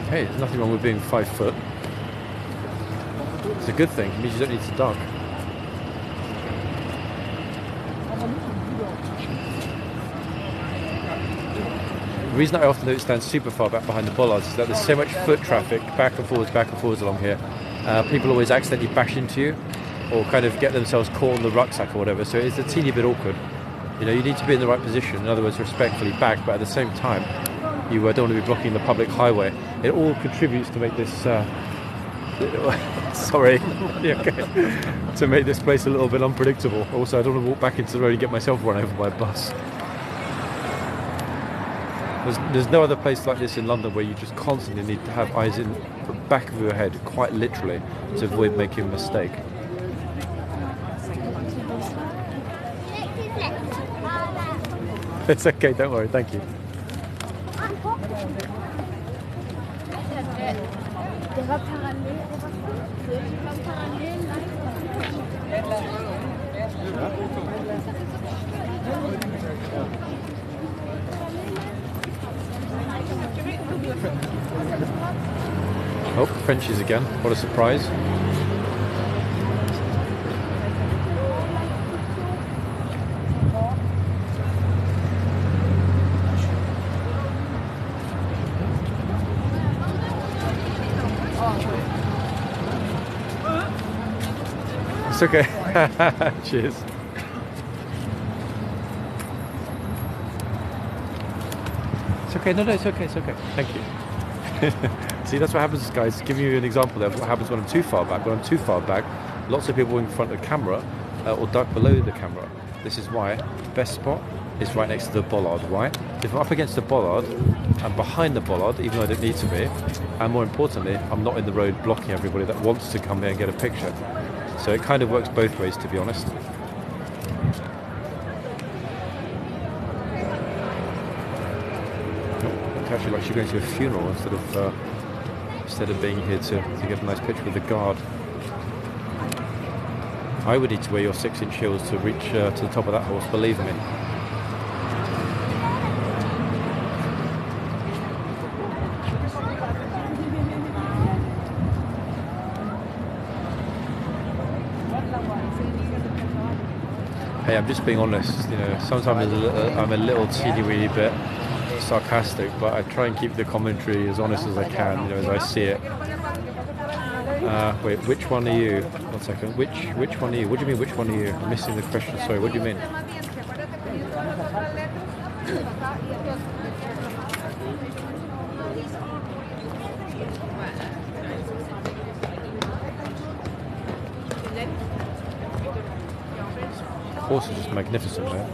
Hey, there's nothing wrong with being 5 foot. It's a good thing. It means you don't need to duck. The reason I often don't stand super far back behind the bollards is that there's so much foot traffic back and forwards along here. People always accidentally bash into you or kind of get themselves caught in the rucksack or whatever, so it's a teeny bit awkward. You need to be in the right position, in other words, respectfully back, but at the same time, You don't want to be blocking the public highway. It all contributes to make this sorry, okay, to make this place a little bit unpredictable. Also, I don't want to walk back into the road and get myself run over by a bus. There's no other place like this in London where you just constantly need to have eyes in the back of your head, quite literally, to avoid making a mistake. It's okay, don't worry, thank you. Oh, Frenchies again, what a surprise. It's okay. Cheers. It's okay. No, it's okay. It's okay. Thank you. See, that's what happens, guys. Giving you an example there of what happens when I'm too far back. When I'm too far back, lots of people in front of the camera or duck below the camera. This is why best spot is right next to the bollard. Why? If I'm up against the bollard, I'm behind the bollard, even though I don't need to be, and more importantly, I'm not in the road blocking everybody that wants to come here and get a picture. So it kind of works both ways, to be honest. It's actually like she's going to a funeral instead of being here to get a nice picture with the guard. I would need to wear your 6-inch heels to reach to the top of that horse, believe me. Hey, I'm just being honest, you know, sometimes I'm a little teeny-weeny bit sarcastic, but I try and keep the commentary as honest as I can, you know, as I see it. Wait, which one are you? 1 second. Which one are you? What do you mean, which one are you? I'm missing the question, sorry, what do you mean? Horse is just magnificent, man.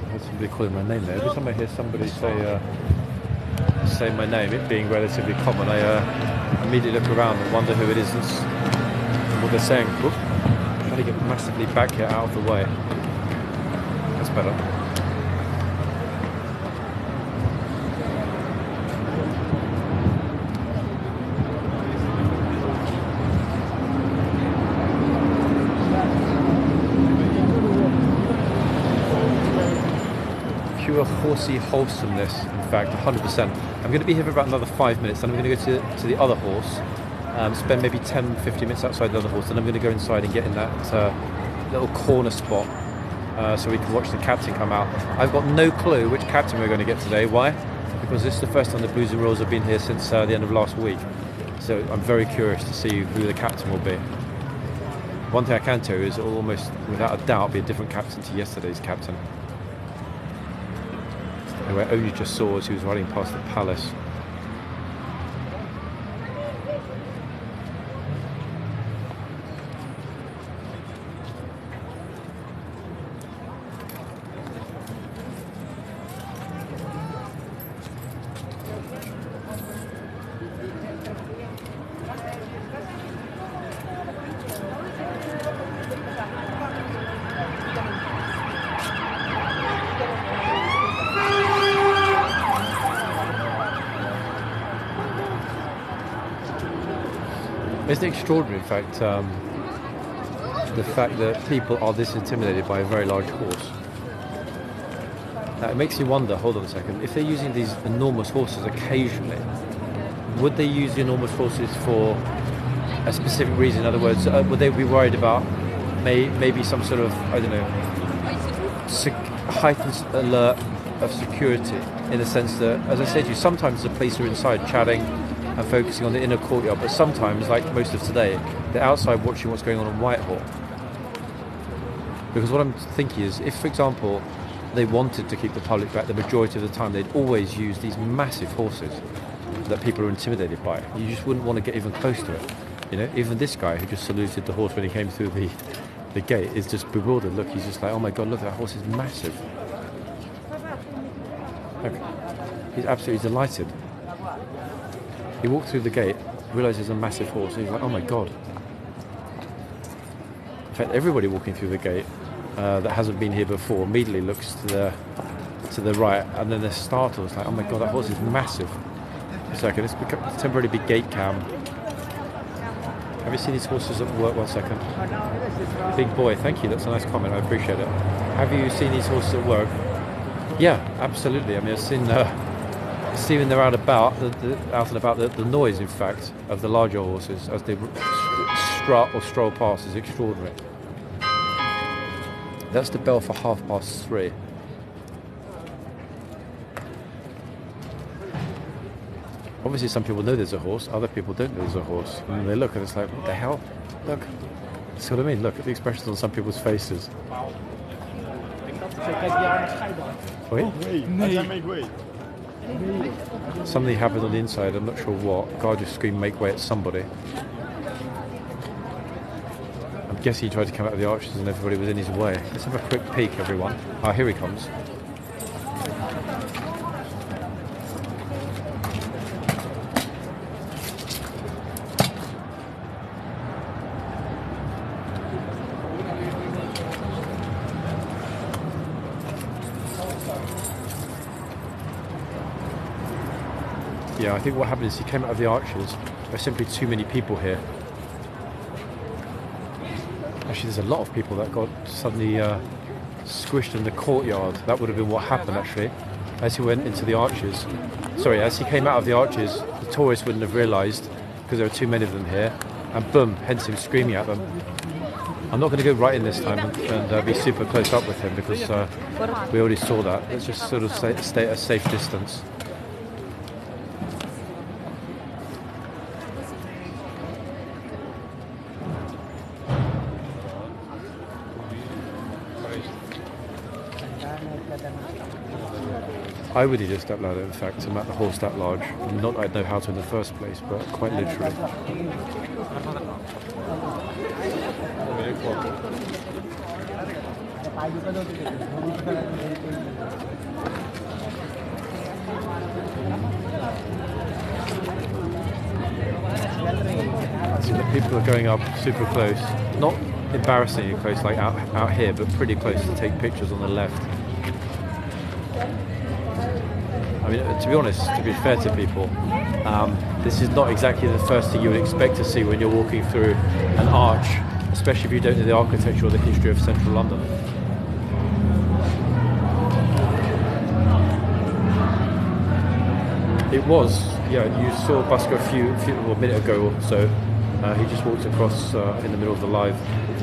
There's somebody calling my name there. Every time I hear somebody say my name, it being relatively common, I immediately look around and wonder who it is and what they're saying. Oop, I'm trying to get massively back here out of the way. That's better. Pure horsey wholesomeness, in fact, 100%. I'm going to be here for about another 5 minutes, and I'm going to go to the other horse, spend maybe 10-15 minutes outside the other horse, and I'm going to go inside and get in that little corner spot so we can watch the captain come out. I've got no clue which captain we're going to get today. Why? Because this is the first time the Blues and Royals have been here since the end of last week. So I'm very curious to see who the captain will be. One thing I can tell you is it will almost, without a doubt, be a different captain to yesterday's captain, who I only just saw as he was riding past the palace. It's extraordinary, in fact, the fact that people are this intimidated by a very large horse. Now, it makes you wonder, hold on a second, if they're using these enormous horses occasionally, would they use the enormous horses for a specific reason? In other words, would they be worried about maybe some sort of, I don't know, heightened alert of security, in the sense that, as I said to you, sometimes the police are inside chatting and focusing on the inner courtyard, but sometimes, like most of today, they're outside watching what's going on Whitehall. Because what I'm thinking is, if, for example, they wanted to keep the public back. The majority of the time, they'd always use these massive horses that people are intimidated by. You just wouldn't want to get even close to it. You know, even this guy who just saluted the horse when he came through the gate is just bewildered. Look, he's just like, oh my God, look, that horse is massive. Look, he's absolutely delighted. He walked through the gate, realised there's a massive horse, and he's like, oh my God. In fact, everybody walking through the gate that hasn't been here before immediately looks to the right, and then they're startled. It's like, oh my God, that horse is massive. A second, it's become temporarily big gate cam. Have you seen these horses at work? 1 second. Big boy, thank you. That's a nice comment. I appreciate it. Have you seen these horses at work? Yeah, absolutely. I mean, I've seen when they're out about the noise, in fact, of the larger horses as they strut or stroll past is extraordinary. That's the bell for 3:30. Obviously, some people know there's a horse, other people don't know there's a horse. And they look and it's like, what the hell? Look. See what I mean? Look at the expressions on some people's faces. Wait. Something happened on the inside, I'm not sure what. Guard just screamed, make way at somebody. I'm guessing he tried to come out of the arches and everybody was in his way. Let's have a quick peek, everyone. Ah, here he comes. Yeah, I think what happened is he came out of the arches. There's simply too many people here. Actually, there's a lot of people that got suddenly squished in the courtyard. That would have been what happened, actually. As he went into the arches. Sorry, as he came out of the arches, the tourists wouldn't have realised because there are too many of them here. And boom, hence him screaming at them. I'm not going to go right in this time and be super close up with him because we already saw that. Let's just sort of stay at a safe distance. I would have just stepped ladder, in fact, to mount the horse that large. Not that I'd know how to in the first place, but quite literally. See, the people are going up super close. Not embarrassingly close like out here, but pretty close to take pictures on the left. I mean, to be honest, to be fair to people, this is not exactly the first thing you would expect to see when you're walking through an arch, especially if you don't know the architecture or the history of central London. It was, yeah, you saw Busker a minute ago or so. He just walked across in the middle of the live,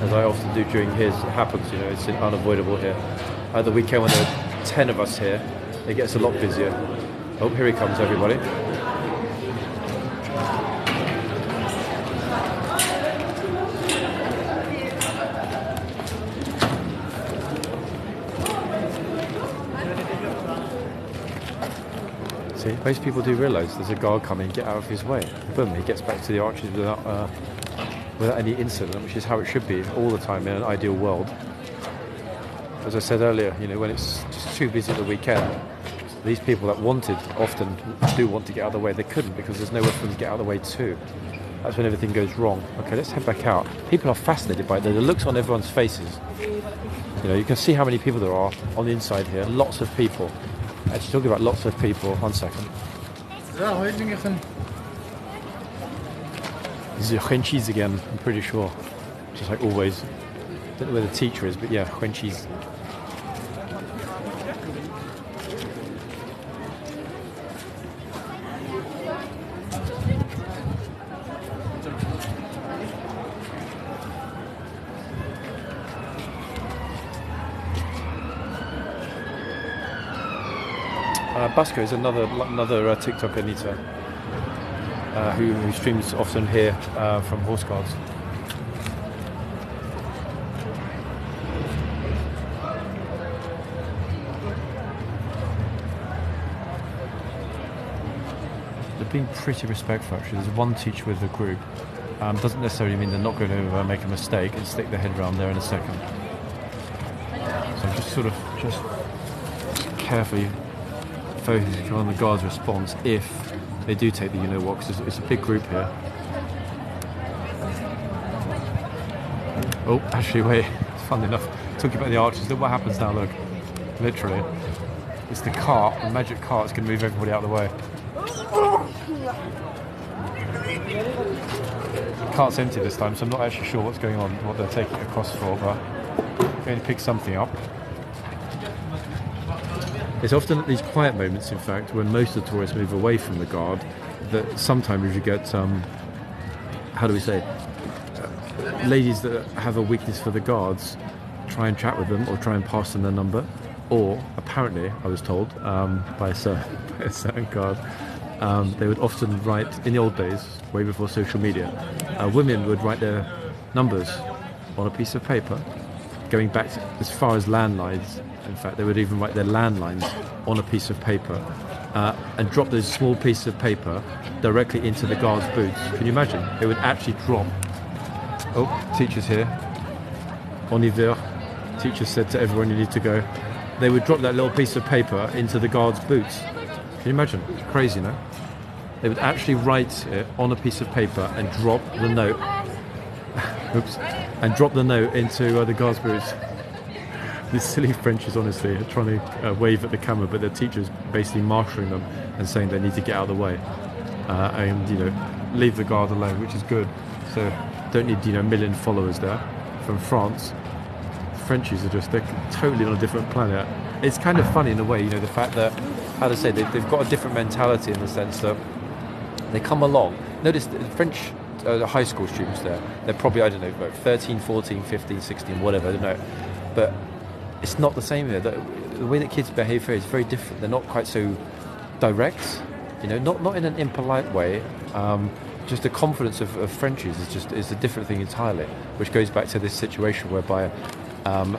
as I often do during his. It happens, you know, it's unavoidable here. At the weekend when there are 10 of us here, it gets a lot busier. Oh, here he comes, everybody. See, most people do realise there's a guard coming, get out of his way. Boom, he gets back to the arches without any incident, which is how it should be all the time in an ideal world. As I said earlier, you know, when it's just too busy at the weekend, these people that often do want to get out of the way, they couldn't because there's nowhere for them to get out of the way too. That's when everything goes wrong. Okay, let's head back out. People are fascinated by it. The looks on everyone's faces. You know, you can see how many people there are on the inside here. Lots of people. Actually, talking about lots of people. 1 second. This is Huenchis again, I'm pretty sure. Just like always. Don't know where the teacher is, but yeah, Huenchis. Busker is another TikToker, Anita, who streams often here from Horseguards. being pretty respectful actually. There's one teacher with the group. Doesn't necessarily mean they're not going to make a mistake and stick their head around there in a second. So just sort of carefully focusing on the guard's response if they do take the you-know-what, because it's a big group here. Oh, actually, wait. Fun enough. Talking about the archers, look what happens now, look. Literally. It's the cart, the magic cart, is going to move everybody out of the way. The cart's empty this time, so I'm not actually sure what's going on, what they're taking it across for, but I'm going to pick something up. It's often at these quiet moments, in fact, when most of the tourists move away from the guard, that sometimes you get, how do we say, ladies that have a weakness for the guards try and chat with them or try and pass them their number, or apparently, I was told by a certain guard, they would often write, in the old days, way before social media, women would write their numbers on a piece of paper, going back as far as landlines. In fact, they would even write their landlines on a piece of paper and drop those small pieces of paper directly into the guard's boots. Can you imagine? They would actually drop. Oh, teacher's here. On y va. Teacher said to everyone, you need to go. They would drop that little piece of paper into the guard's boots. Can you imagine? It's crazy, no? They would actually write it on a piece of paper and drop the note. Oops. And drop the note into the guard's boots. These silly Frenchies, honestly, are trying to wave at the camera, but their teacher's basically marshalling them and saying they need to get out of the way and, you know, leave the guard alone, which is good. So don't need, you know, a million followers there. From France, Frenchies are just, they're totally on a different planet. It's kind of funny in a way, you know, the fact that, how to say, they've got a different mentality in the sense that they come along. Notice the French high school students there, they're probably, I don't know, about 13, 14, 15, 16, whatever, I don't know. But it's not the same here. The way that kids behave here is very different. They're not quite so direct, you know, not in an impolite way. Just the confidence of Frenchies is a different thing entirely, which goes back to this situation whereby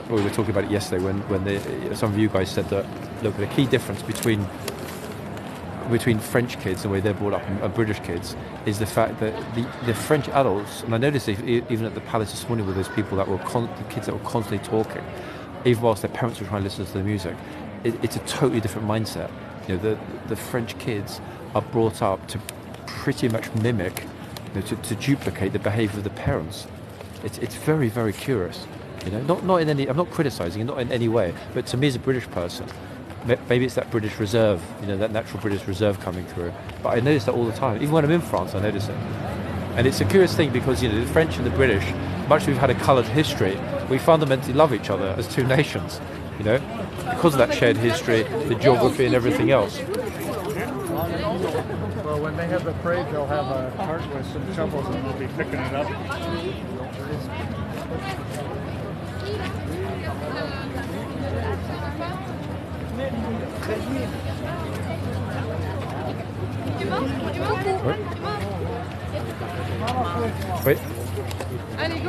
we were talking about it yesterday when some of you guys said that, look, the key difference between French kids, the way they're brought up, and British kids, is the fact that the French adults, and I noticed even at the palace this morning with those people that were kids that were constantly talking, even whilst their parents were trying to listen to the music, it's a totally different mindset. You know, the French kids are brought up to pretty much mimic, you know, to duplicate the behaviour of the parents. It's very, very curious. You know, not in any. I'm not criticising, not in any way. But to me, as a British person, maybe it's that British reserve, you know, that natural British reserve coming through. But I notice that all the time. Even when I'm in France, I notice it. And it's a curious thing because, you know, the French and the British, much as we've had a coloured history, we fundamentally love each other as two nations. You know, because of that shared history, the geography, and everything else. Well, when they have the parade, they'll have a cart with some shovels and they'll be picking it up. Wait.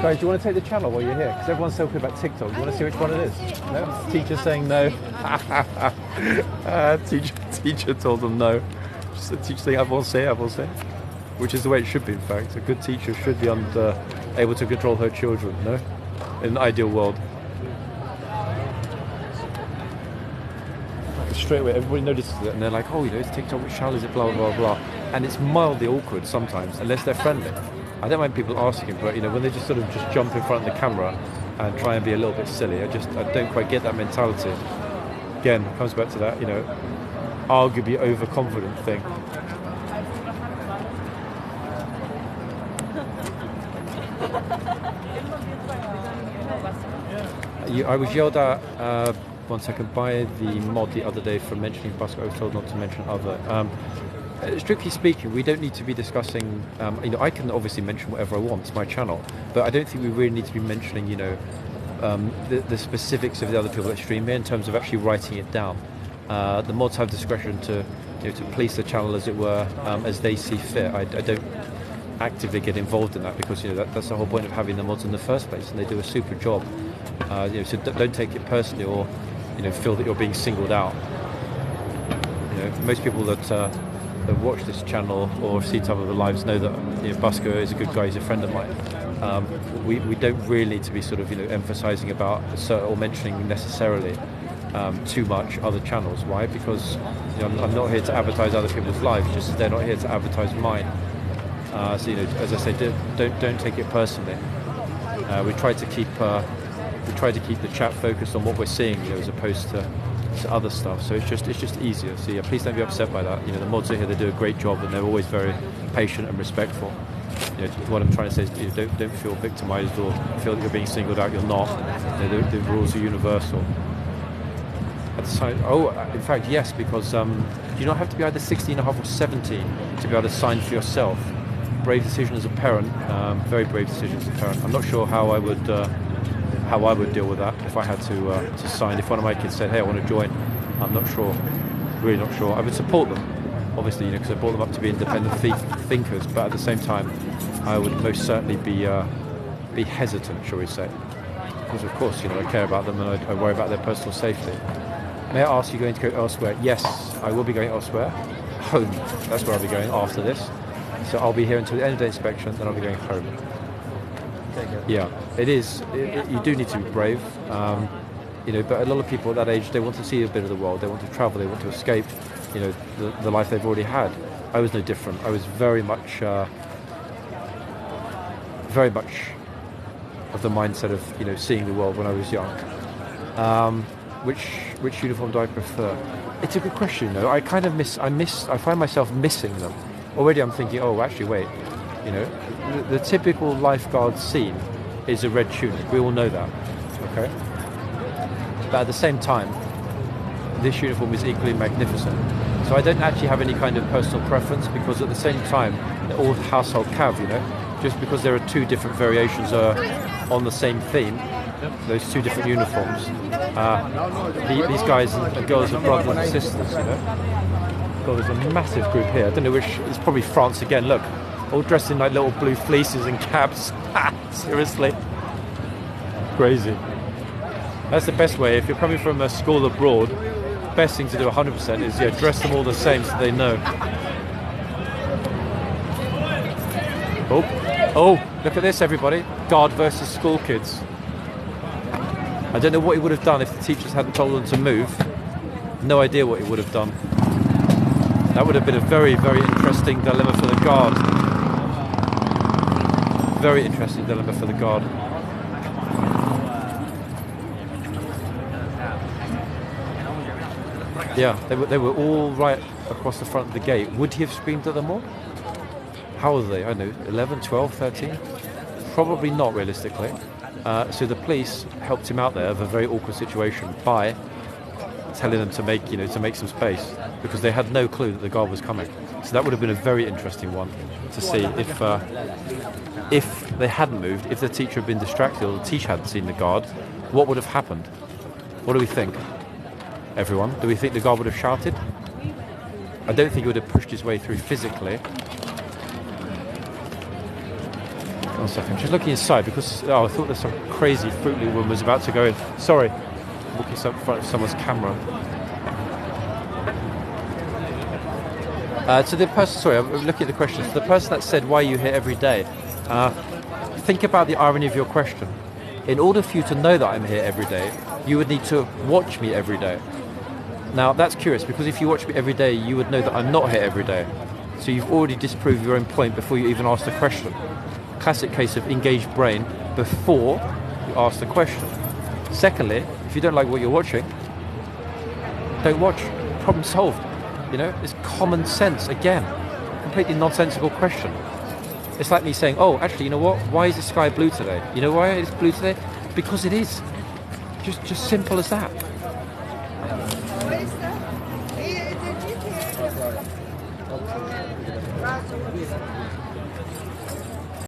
Guys, do you want to take the channel while you're here? Because everyone's talking about TikTok. Do you want to see which one it is? No? Teacher saying no. Teacher told them no. Just the teacher saying avancez. Which is the way it should be, in fact. A good teacher should be able to control her children, no? In an ideal world. Straight away, everybody notices it and they're like, oh, you know, it's TikTok, which channel is it, blah, blah, blah. And it's mildly awkward sometimes, unless they're friendly. I don't mind people asking, but, you know, when they just sort of just jump in front of the camera and try and be a little bit silly, I don't quite get that mentality. Again, it comes back to that, you know, arguably overconfident thing. I was yelled at, one second, by the mod the other day for mentioning basketball. I was told not to mention other. Strictly speaking, we don't need to be discussing, you know, I can obviously mention whatever I want, it's my channel, but I don't think we really need to be mentioning, you know, the specifics of the other people that stream here in terms of actually writing it down. The mods have discretion to, you know, to police the channel, as it were, as they see fit. I don't actively get involved in that because, you know, that's the whole point of having the mods in the first place, and they do a super job. You know, so don't take it personally or, you know, feel that you're being singled out. You know, most people that that watch this channel or have seen some of the lives know that Busker is a good guy. He's a friend of mine. We don't really need to be sort of emphasising about or mentioning necessarily too much other channels. Why? Because I'm not here to advertise other people's lives, just as they're not here to advertise mine. So as I say, don't take it personally. We try to keep the chat focused on what we're seeing, as opposed to other stuff. So it's just easier. So yeah, please don't be upset by that. The mods are here; they do a great job, and they're always very patient and respectful. What I'm trying to say is, don't feel victimised or feel that you're being singled out. You're not. The rules are universal. In fact, yes, because you don't have to be either 16 and a half or 17 to be able to sign for yourself. Brave decision as a parent, very brave decision as a parent. I'm not sure how I would deal with that if I had to sign. If one of my kids said, "Hey, I want to join," I'm not sure, really not sure. I would support them, obviously, because I brought them up to be independent thinkers. But at the same time, I would most certainly be hesitant, shall we say? Because of course, I care about them and I worry about their personal safety. May I ask, you going to go elsewhere? Yes, I will be going elsewhere. Home. That's where I'll be going after this. So I'll be here until the end of the inspection, then I'll be going home. Yeah, it is. You do need to be brave. But a lot of people at that age, they want to see a bit of the world. They want to travel. They want to escape. The life they've already had. I was no different. I was very much of the mindset of seeing the world when I was young. Which uniform do I prefer? It's a good question. I kind of I find myself missing them. Already I'm thinking, oh, actually, wait. The typical lifeguard scene is a red tunic. We all know that. Okay. But at the same time, this uniform is equally magnificent. So I don't actually have any kind of personal preference, because at the same time, they're all household cav, just because there are two different variations on the same theme, those two different uniforms. These guys and girls are brothers and sisters, God, there's a massive group here. I don't know which, it's probably France again, look. All dressed in like little blue fleeces and caps. Seriously. Crazy. That's the best way. If you're coming from a school abroad, best thing to do 100% is dress them all the same so they know. Oh, look at this, everybody. Guard versus school kids. I don't know what he would have done if the teachers hadn't told them to move. No idea what he would have done. That would have been a very, very interesting dilemma for the guard. Very interesting dilemma for the guard. Yeah, they were all right across the front of the gate. Would he have screamed at them all? How old are they? I don't know, 11, 12, 13? Probably not, realistically. So the police helped him out there of a very awkward situation by telling them to make some space, because they had no clue that the guard was coming. So that would have been a very interesting one to see if they hadn't moved, if the teacher had been distracted or the teacher hadn't seen the guard, what would have happened? What do we think? Everyone, do we think the guard would have shouted? I don't think he would have pushed his way through physically. One second, just looking inside because I thought there's some crazy Fruit Loop woman was about to go in. Sorry, walking in front of someone's camera. To the person, sorry, I'm looking at the questions. To the person that said, "Why are you here every day?" Think about the irony of your question. In order for you to know that I'm here every day, you would need to watch me every day. Now that's curious, because if you watch me every day, you would know that I'm not here every day. So you've already disproved your own point before you even asked the question. Classic case of engaged brain before you ask the question. Secondly, if you don't like what you're watching, don't watch. Problem solved. It's common sense again. Completely nonsensical question. It's like me saying, "Oh, actually, you know what? Why is the sky blue today? You know why it's blue today? Because it is. Just simple as that."